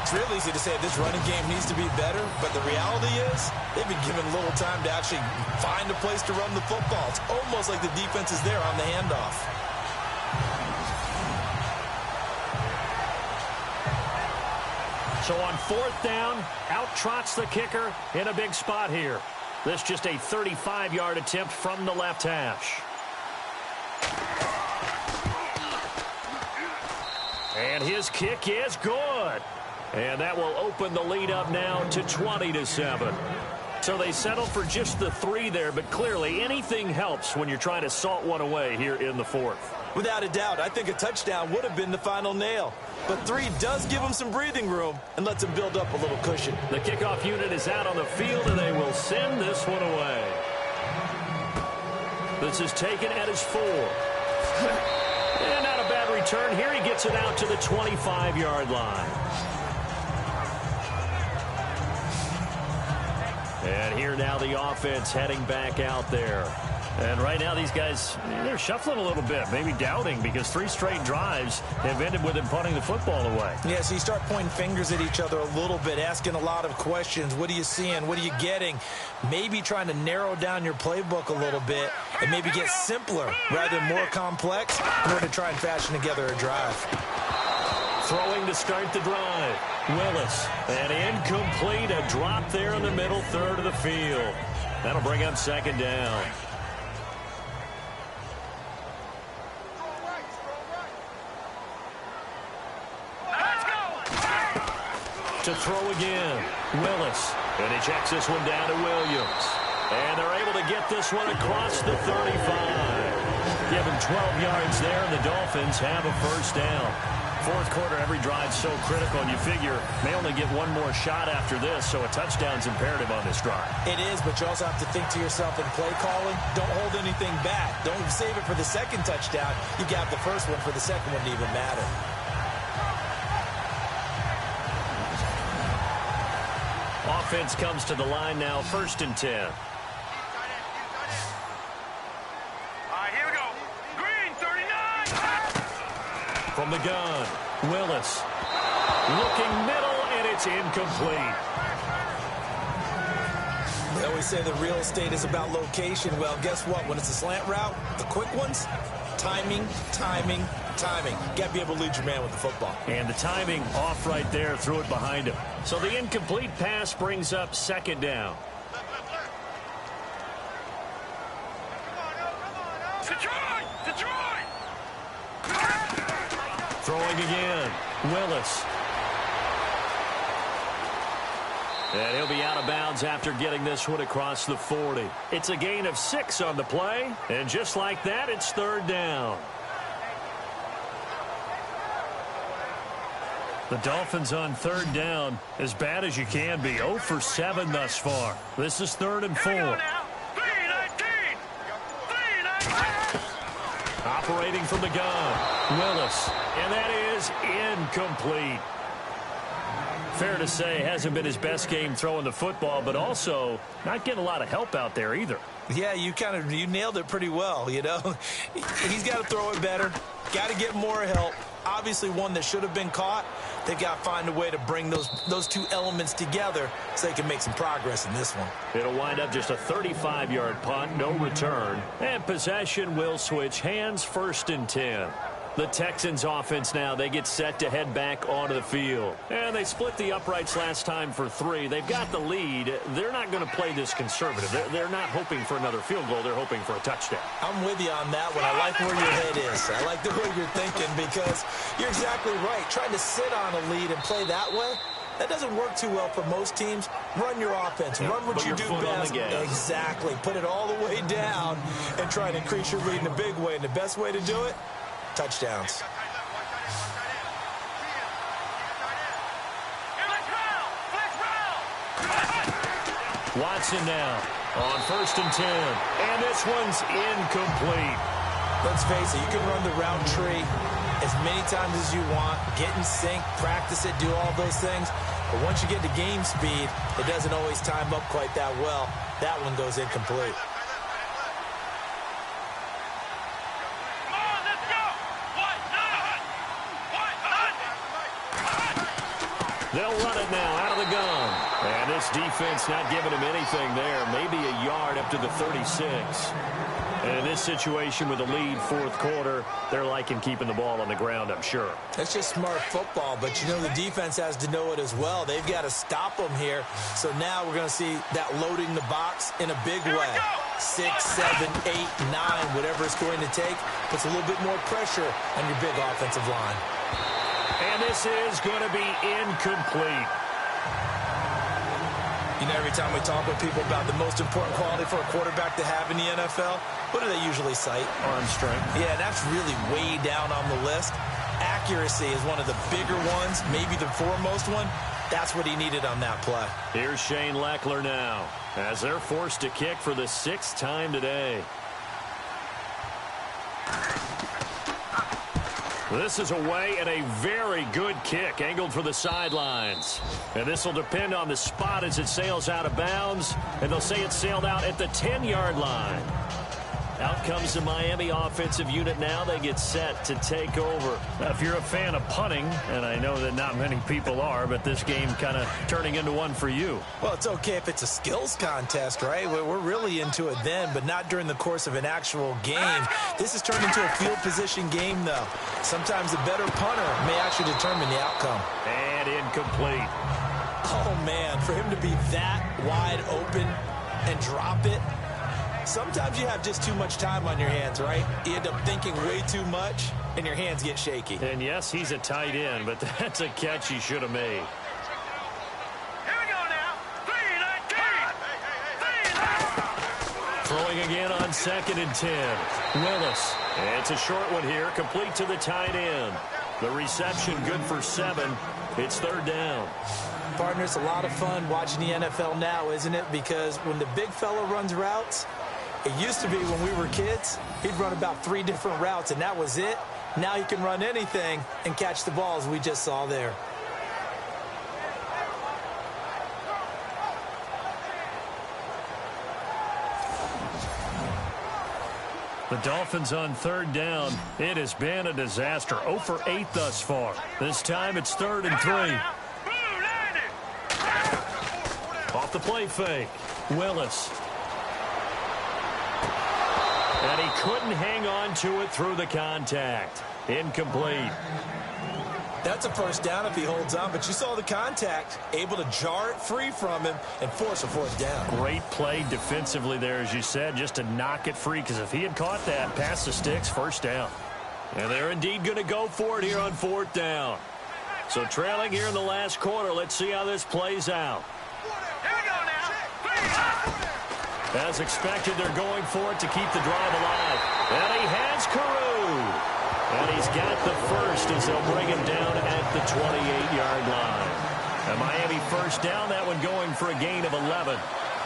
It's real easy to say this running game needs to be better, but the reality is they've been given little time to actually find a place to run the football. It's almost like the defense is there on the handoff. So on 4th down, out trots the kicker in a big spot here. This just a 35-yard attempt from the left hash. And his kick is good. And that will open the lead up now to 20-7. So they settle for just the 3 there, but clearly anything helps when you're trying to salt one away here in the 4th. Without a doubt, I think a touchdown would have been the final nail. But 3 does give them some breathing room and lets them build up a little cushion. The kickoff unit is out on the field, and they will send this one away. This is taken at his 4. And not a bad return. Here he gets it out to the 25-yard line. And here now the offense heading back out there. And right now these guys, they're shuffling a little bit, maybe doubting, because 3 straight drives have ended with them punting the football away. Yeah, so you start pointing fingers at each other a little bit, asking a lot of questions. What are you seeing? What are you getting? Maybe trying to narrow down your playbook a little bit and maybe get simpler rather than more complex in order to try and fashion together a drive. Throwing to start the drive. Willis. And incomplete. A drop there in the middle third of the field. That'll bring up 2nd down. To throw again. Willis. And he checks this one down to Williams. And they're able to get this one across the 35. Give him 12 yards there, and the Dolphins have a 1st down. 4th quarter, every drive's so critical, and you figure may only get one more shot after this, so a touchdown's imperative on this drive. It is, but you also have to think to yourself in play calling, don't hold anything back. Don't save it for the 2nd touchdown. You got the 1st one for the 2nd one to even matter. Offense comes to the line now, 1st and 10. Here we go. Green, 39. From the gun, Willis. Looking middle, and it's incomplete. They always say the real estate is about location. Well, guess what? When it's a slant route, the quick ones, timing, timing, timing. Got to be able to lead your man with the football. And the timing off right there, threw it behind him. So the incomplete pass brings up 2nd down. Detroit! Detroit! Throwing again. Willis. And he'll be out of bounds after getting this one across the 40. It's a gain of 6 on the play. And just like that, it's third down. The Dolphins on third down, as bad as you can be. 0 for 7 thus far. This is 3rd and 4. Here we go now. 3-19. 3-19. Operating from the gun. Willis. And that is incomplete. Fair to say, hasn't been his best game throwing the football, but also not getting a lot of help out there either. Yeah, you nailed it pretty well, you know. He's got to throw it better. Got to get more help. Obviously one that should have been caught. They got to find a way to bring those two elements together so they can make some progress in this one. It'll wind up just a 35-yard punt, no return. And possession will switch hands, 1st and 10. The Texans offense now, they get set to head back onto the field. And they split the uprights last time for 3. They've got the lead. They're not going to play this conservative. They're not hoping for another field goal. They're hoping for a touchdown. I'm with you on that one. I like where your head is. I like the way you're thinking because you're exactly right. Trying to sit on a lead and play that way, that doesn't work too well for most teams. Run your offense. Run what you do best. Exactly. Put it all the way down and try to increase your lead in a big way. And the best way to do it, touchdowns. Watson now on 1st and 10. And this one's incomplete. Let's face it, you can run the route tree as many times as you want, get in sync, practice it, do all those things. But once you get to game speed, it doesn't always time up quite that well. That one goes incomplete. They'll run it now out of the gun. And this defense not giving him anything there. Maybe a yard up to the 36. And in this situation with the lead 4th quarter, they're liking keeping the ball on the ground, I'm sure. That's just smart football, but you know the defense has to know it as well. They've got to stop them here. So now we're going to see that loading the box in a big way. 6, 7, 8, 9, whatever it's going to take, puts a little bit more pressure on your big offensive line. And this is going to be incomplete. You know, every time we talk with people about the most important quality for a quarterback to have in the NFL, what do they usually cite? Arm strength. Yeah, that's really way down on the list. Accuracy is one of the bigger ones, maybe the foremost one. That's what he needed on that play. Here's Shane Leckler now, as they're forced to kick for the 6th time today. This is away and a very good kick, angled for the sidelines. And this will depend on the spot as it sails out of bounds. And they'll say it sailed out at the 10-yard line. Out comes the Miami offensive unit now. They get set to take over. Now, if you're a fan of punting, and I know that not many people are, but this game kind of turning into one for you. Well, it's okay if it's a skills contest, right? We're really into it then, but not during the course of an actual game. This has turned into a field position game, though. Sometimes the better punter may actually determine the outcome. And incomplete. Oh, man, for him to be that wide open and drop it, sometimes you have just too much time on your hands, right? You end up thinking way too much, and your hands get shaky. And yes, he's a tight end, but that's a catch he should have made. Here we go now. 3-19. Throwing again on 2nd and 10. Willis. And it's a short one here, complete to the tight end. The reception good for 7. It's 3rd down. Partner, it's a lot of fun watching the NFL now, isn't it? Because when the big fella runs routes, it used to be when we were kids, he'd run about 3 different routes, and that was it. Now he can run anything and catch the balls we just saw there. The Dolphins on 3rd down. It has been a disaster. 0 for 8 thus far. This time it's 3rd and 3. Off the play fake. Willis. And he couldn't hang on to it through the contact. Incomplete. That's a first down if he holds on, but you saw the contact, able to jar it free from him and force a fourth down. Great play defensively there, as you said, just to knock it free, because if he had caught that, past the sticks, first down. And they're indeed going to go for it here on fourth down. So trailing here in the last quarter, let's see how this plays out. Here we go now. As expected, they're going for it to keep the drive alive. And he has Carew. And he's got the first as they'll bring him down at the 28-yard line. And Miami first down, that one going for a gain of 11.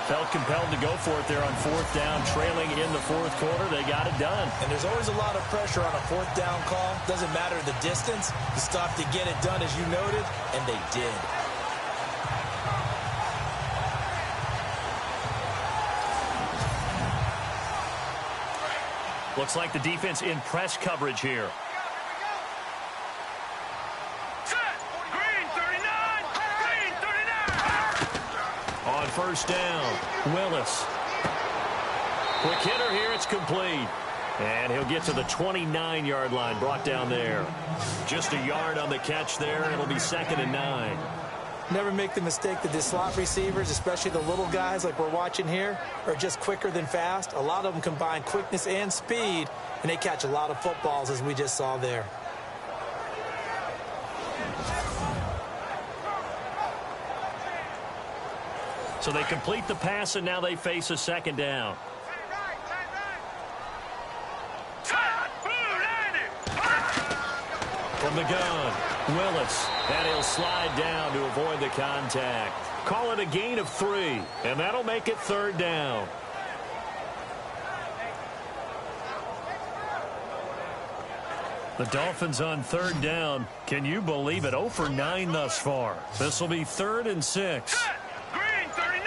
Felt compelled to go for it there on fourth down, trailing in the fourth quarter. They got it done. And there's always a lot of pressure on a fourth down call. Doesn't matter the distance. You stop to get it done, as you noted, and they did. Looks like the defense in press coverage here. Set. Green 39. Green 39. On first down, Willis. Quick hitter here, it's complete. And he'll get to the 29-yard line, brought down there. Just a yard on the catch there. It'll be 2nd and 9. Never make the mistake that the slot receivers, especially the little guys like we're watching here, are just quicker than fast. A lot of them combine quickness and speed, and they catch a lot of footballs, as we just saw there. So they complete the pass, and now they face a second down. From the gun, Willis, and he'll slide down to avoid the contact. Call it a gain of 3, and that'll make it 3rd down. The Dolphins on 3rd down. Can you believe it? 0 for 9 thus far. This will be 3rd and 6. Green 39.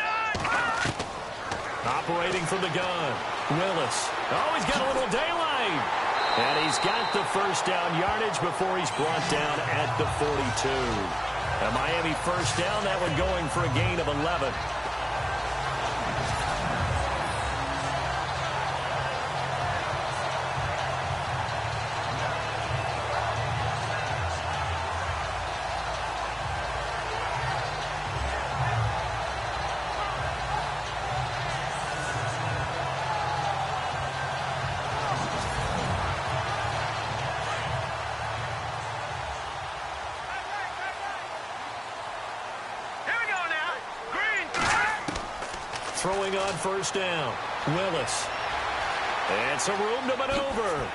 Operating from the gun, Willis. Oh, he's got a little daylight. And he's got the first down yardage before he's brought down at the 42. And Miami first down, that one going for a gain of 11. Throwing on first down, Willis. And some room to maneuver.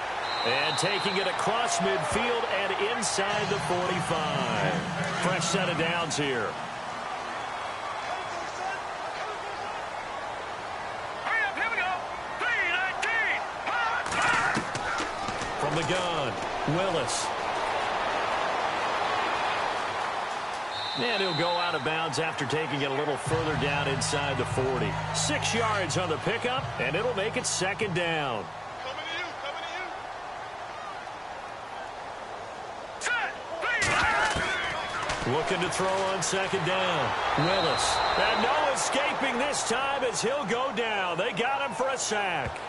And taking it across midfield and inside the 45. Fresh set of downs here. Hurry up, here we go. 3-19. From the gun, Willis. And he'll go out of bounds after taking it a little further down inside the 40. 6 yards on the pickup, and it'll make it 2nd down. Coming to you. Set. Looking to throw on 2nd down. Willis. And no escaping this time as he'll go down. They got him for a sack.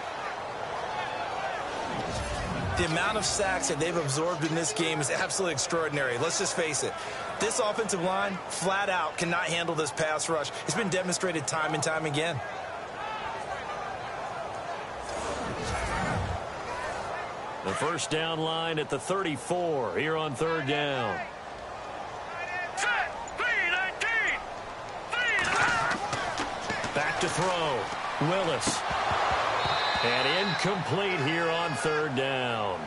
The amount of sacks that they've absorbed in this game is absolutely extraordinary. Let's just face it. This offensive line, flat out, cannot handle this pass rush. It's been demonstrated time and time again. The first down line at the 34 here on 3rd down. Set. 3-19. Back to throw. Willis. And incomplete here on 3rd down.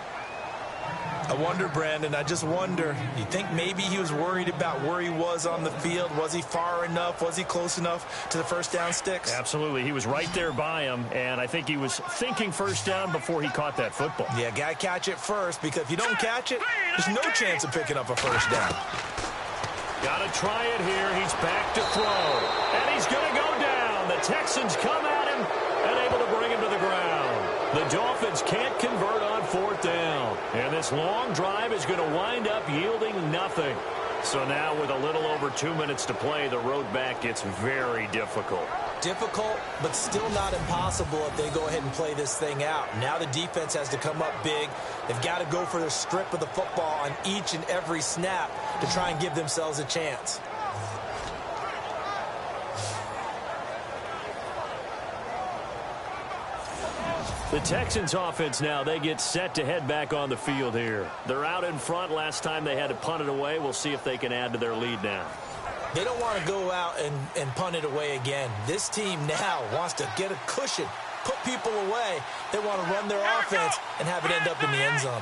I wonder, Brandon, I just wonder, you think maybe he was worried about where he was on the field? Was he far enough? Was he close enough to the first down sticks? Absolutely. He was right there by him, and I think he was thinking first down before he caught that football. Yeah, got to catch it first, because if you don't catch it, there's no chance of picking up a first down. Got to try it here. He's back to throw, and he's going to go down. The Texans come at him and able to bring him to the ground. The Dolphins can't convert on 4th down. And this long drive is going to wind up yielding nothing. So now with a little over 2 minutes to play, the road back gets very difficult. Difficult, but still not impossible if they go ahead and play this thing out. Now the defense has to come up big. They've got to go for the strip of the football on each and every snap to try and give themselves a chance. The Texans offense now, they get set to head back on the field here. They're out in front. Last time they had to punt it away. We'll see if they can add to their lead now. They don't want to go out and punt it away again. This team now wants to get a cushion, put people away. They want to run their offense and have it end up in the end zone.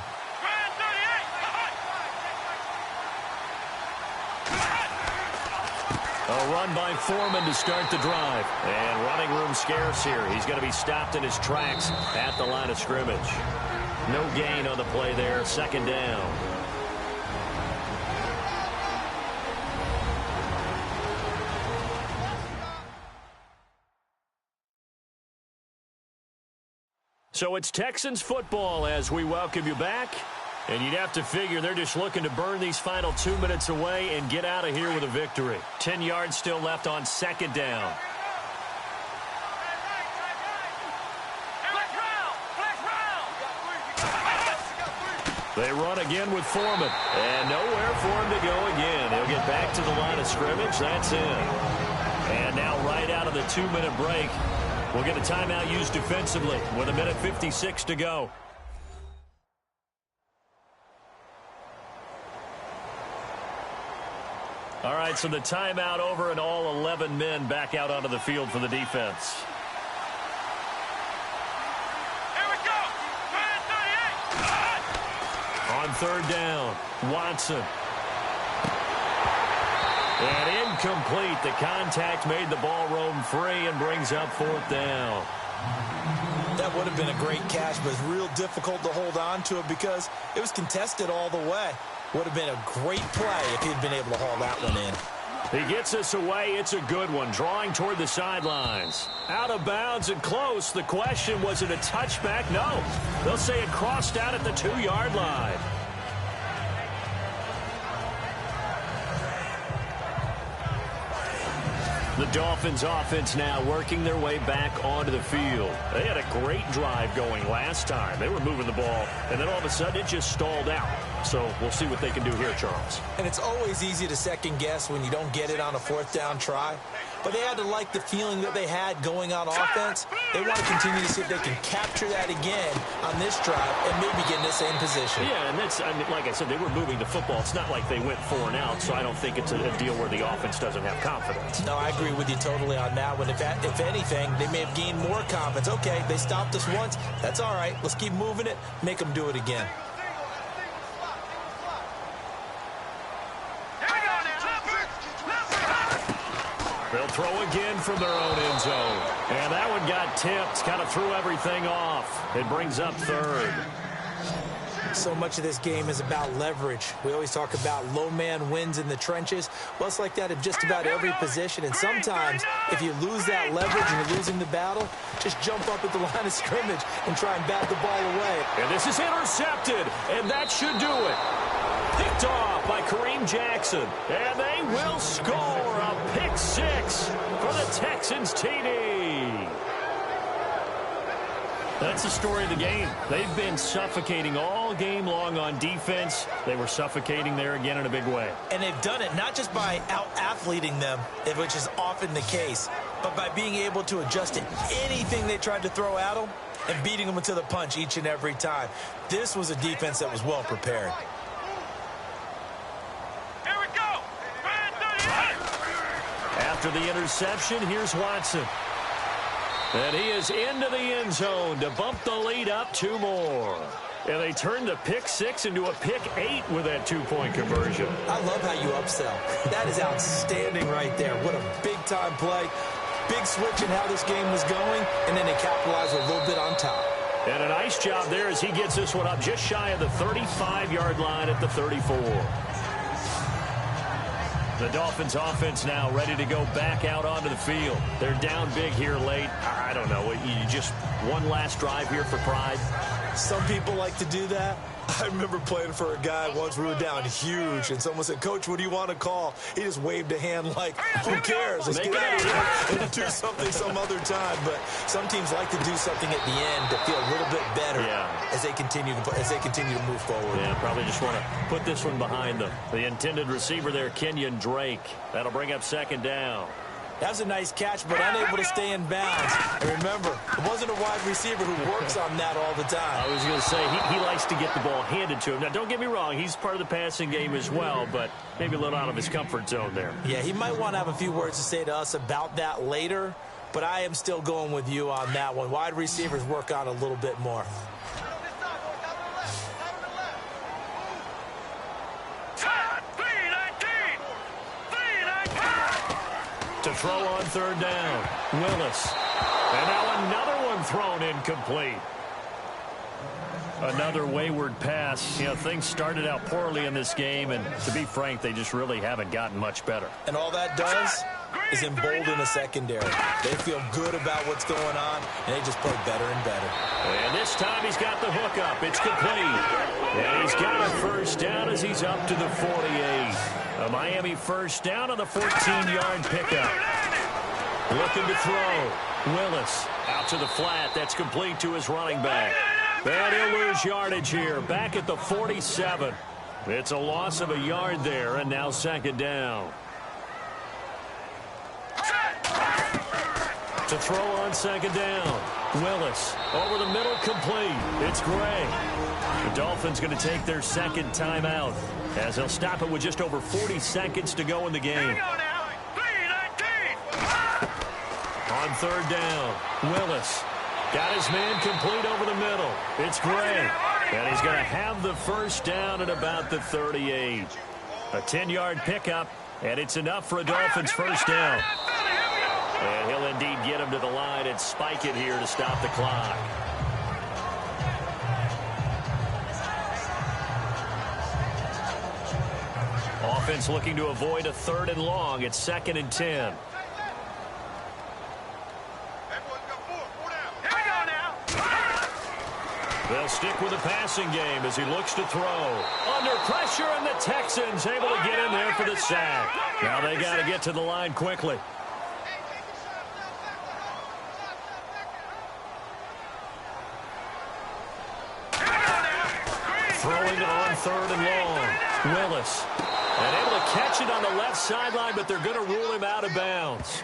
A run by Foreman to start the drive. And running room scarce here. He's going to be stopped in his tracks at the line of scrimmage. No gain on the play there. Second down. So it's Texans football as we welcome you back. And you'd have to figure they're just looking to burn these final 2 minutes away and get out of here with a victory. 10 yards still left on second down. They run again with Foreman. And nowhere for him to go again. He'll get back to the line of scrimmage. That's in. And now right out of the 2-minute break, we'll get a timeout used defensively with 1:56 to go. All right, so the timeout over and all 11 men back out onto the field for the defense. Here we go. On third down, Watson. And incomplete. The contact made the ball roam free and brings up fourth down. That would have been a great catch, but it's real difficult to hold on to it because it was contested all the way. Would have been a great play if he'd been able to haul that one in. He gets us away. It's a good one. Drawing toward the sidelines. Out of bounds and close. The question, was it a touchback? No. They'll say it crossed out at the 2-yard line. The Dolphins offense now working their way back onto the field. They had a great drive going last time. They were moving the ball, and then all of a sudden it just stalled out. So we'll see what they can do here, Charles. And it's always easy to second guess when you don't get it on a fourth down try. But they had to like the feeling that they had going on offense. They want to continue to see if they can capture that again on this drive and maybe get in the same position. Yeah, and that's, I mean, like I said, they were moving the football. It's not like they went 4 and out, so I don't think it's a deal where the offense doesn't have confidence. No, I agree with you totally on that one. If anything, they may have gained more confidence. Okay, they stopped us once. That's all right. Let's keep moving it. Make them do it again. They'll throw again from their own end zone. And that one got tipped. Kind of threw everything off. It brings up third. So much of this game is about leverage. We always talk about low man wins in the trenches. Well, it's like that in just about every position. And sometimes, if you lose that leverage and you're losing the battle, just jump up at the line of scrimmage and try and bat the ball away. And this is intercepted. And that should do it. Picked off by Kareem Jackson. And they will score a pick 6 for the Texans TD. That's the story of the game. They've been suffocating all game long on defense. They were suffocating there again in a big way. And they've done it not just by out-athleting them, which is often the case, but by being able to adjust to anything they tried to throw at them and beating them to the punch each and every time. This was a defense that was well prepared. Here we go. After the interception, here's Watson. And he is into the end zone to bump the lead up 2 more. And they turned the pick 6 into a pick 8 with that 2-point conversion. I love how you upsell. That is outstanding right there. What a big-time play. Big switch in how this game was going, and then they capitalized a little bit on top. And a nice job there as he gets this one up just shy of the 35-yard line at the 34. The Dolphins offense now ready to go back out onto the field. They're down big here late. I don't know. You just one last drive here for pride. Some people like to do that. I remember playing for a guy once. We were down huge, and someone said, "Coach, what do you want to call?" He just waved a hand like, "Who cares? Let's get out of here and do something some other time." But some teams like to do something at the end to feel a little bit better as they continue to move forward. Yeah, probably just want to put this one behind them. The intended receiver there, Kenyon Drake. That'll bring up second down. That was a nice catch, but unable to stay in bounds. And remember, it wasn't a wide receiver who works on that all the time. I was going to say, he likes to get the ball handed to him. Now, don't get me wrong, he's part of the passing game as well, but maybe a little out of his comfort zone there. Yeah, he might want to have a few words to say to us about that later, but I am still going with you on that one. Wide receivers work on a little bit more. To throw on third down, Willis. And now another one thrown incomplete. Another wayward pass. You know, things started out poorly in this game, and to be frank, they just really haven't gotten much better. And all that does is embolden the secondary. They feel good about what's going on, and they just play better and better. And this time he's got the hook up. It's complete. And he's got a first down as he's up to the 48. A Miami first down on the 14-yard pickup. Looking to throw. Willis out to the flat. That's complete to his running back. And he'll lose yardage here. Back at the 47. It's a loss of a yard there, and now second down. To throw on second down. Willis over the middle, complete. It's Gray. The Dolphins going to take their second timeout as they'll stop it with just over 40 seconds to go in the game. On third down, Willis got his man complete over the middle. It's Gray. And he's going to have the first down at about the 38. A 10-yard pickup, and it's enough for a Dolphins first down. And he'll indeed get him to the line and spike it here to stop the clock. Offense looking to avoid a third and long. It's 2nd and 10. They'll stick with the passing game as he looks to throw. Under pressure, and the Texans able to get in there for the sack. Now they got to get to the line quickly. Throwing on third and long. Willis. And able to catch it on the left sideline, but they're going to rule him out of bounds.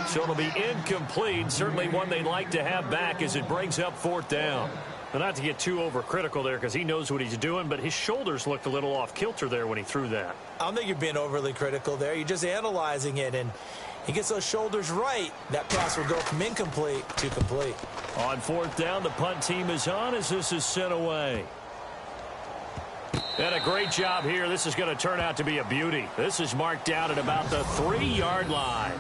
So it'll be incomplete. Certainly one they'd like to have back as it brings up 4th down. But not to get too overcritical there because he knows what he's doing, but his shoulders looked a little off kilter there when he threw that. I don't think you're being overly critical there. You're just analyzing it, and he gets those shoulders right. That pass will go from incomplete to complete. On 4th down, the punt team is on as this is sent away. And a great job here. This is going to turn out to be a beauty. This is marked down at about the 3-yard line.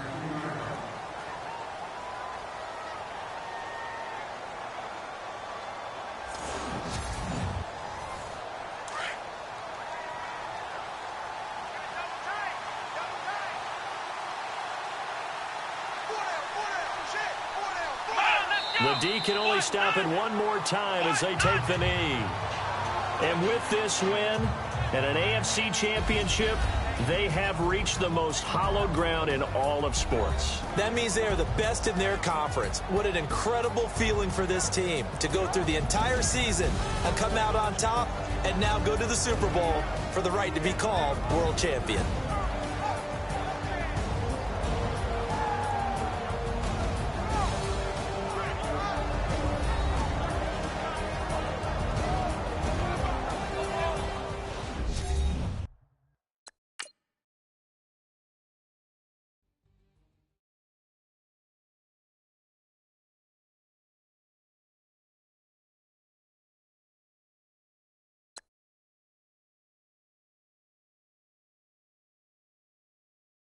The D can only stop it one more time as they take the knee. And with this win and an AFC championship, they have reached the most hallowed ground in all of sports. That means they are the best in their conference. What an incredible feeling for this team to go through the entire season and come out on top and now go to the Super Bowl for the right to be called world champion.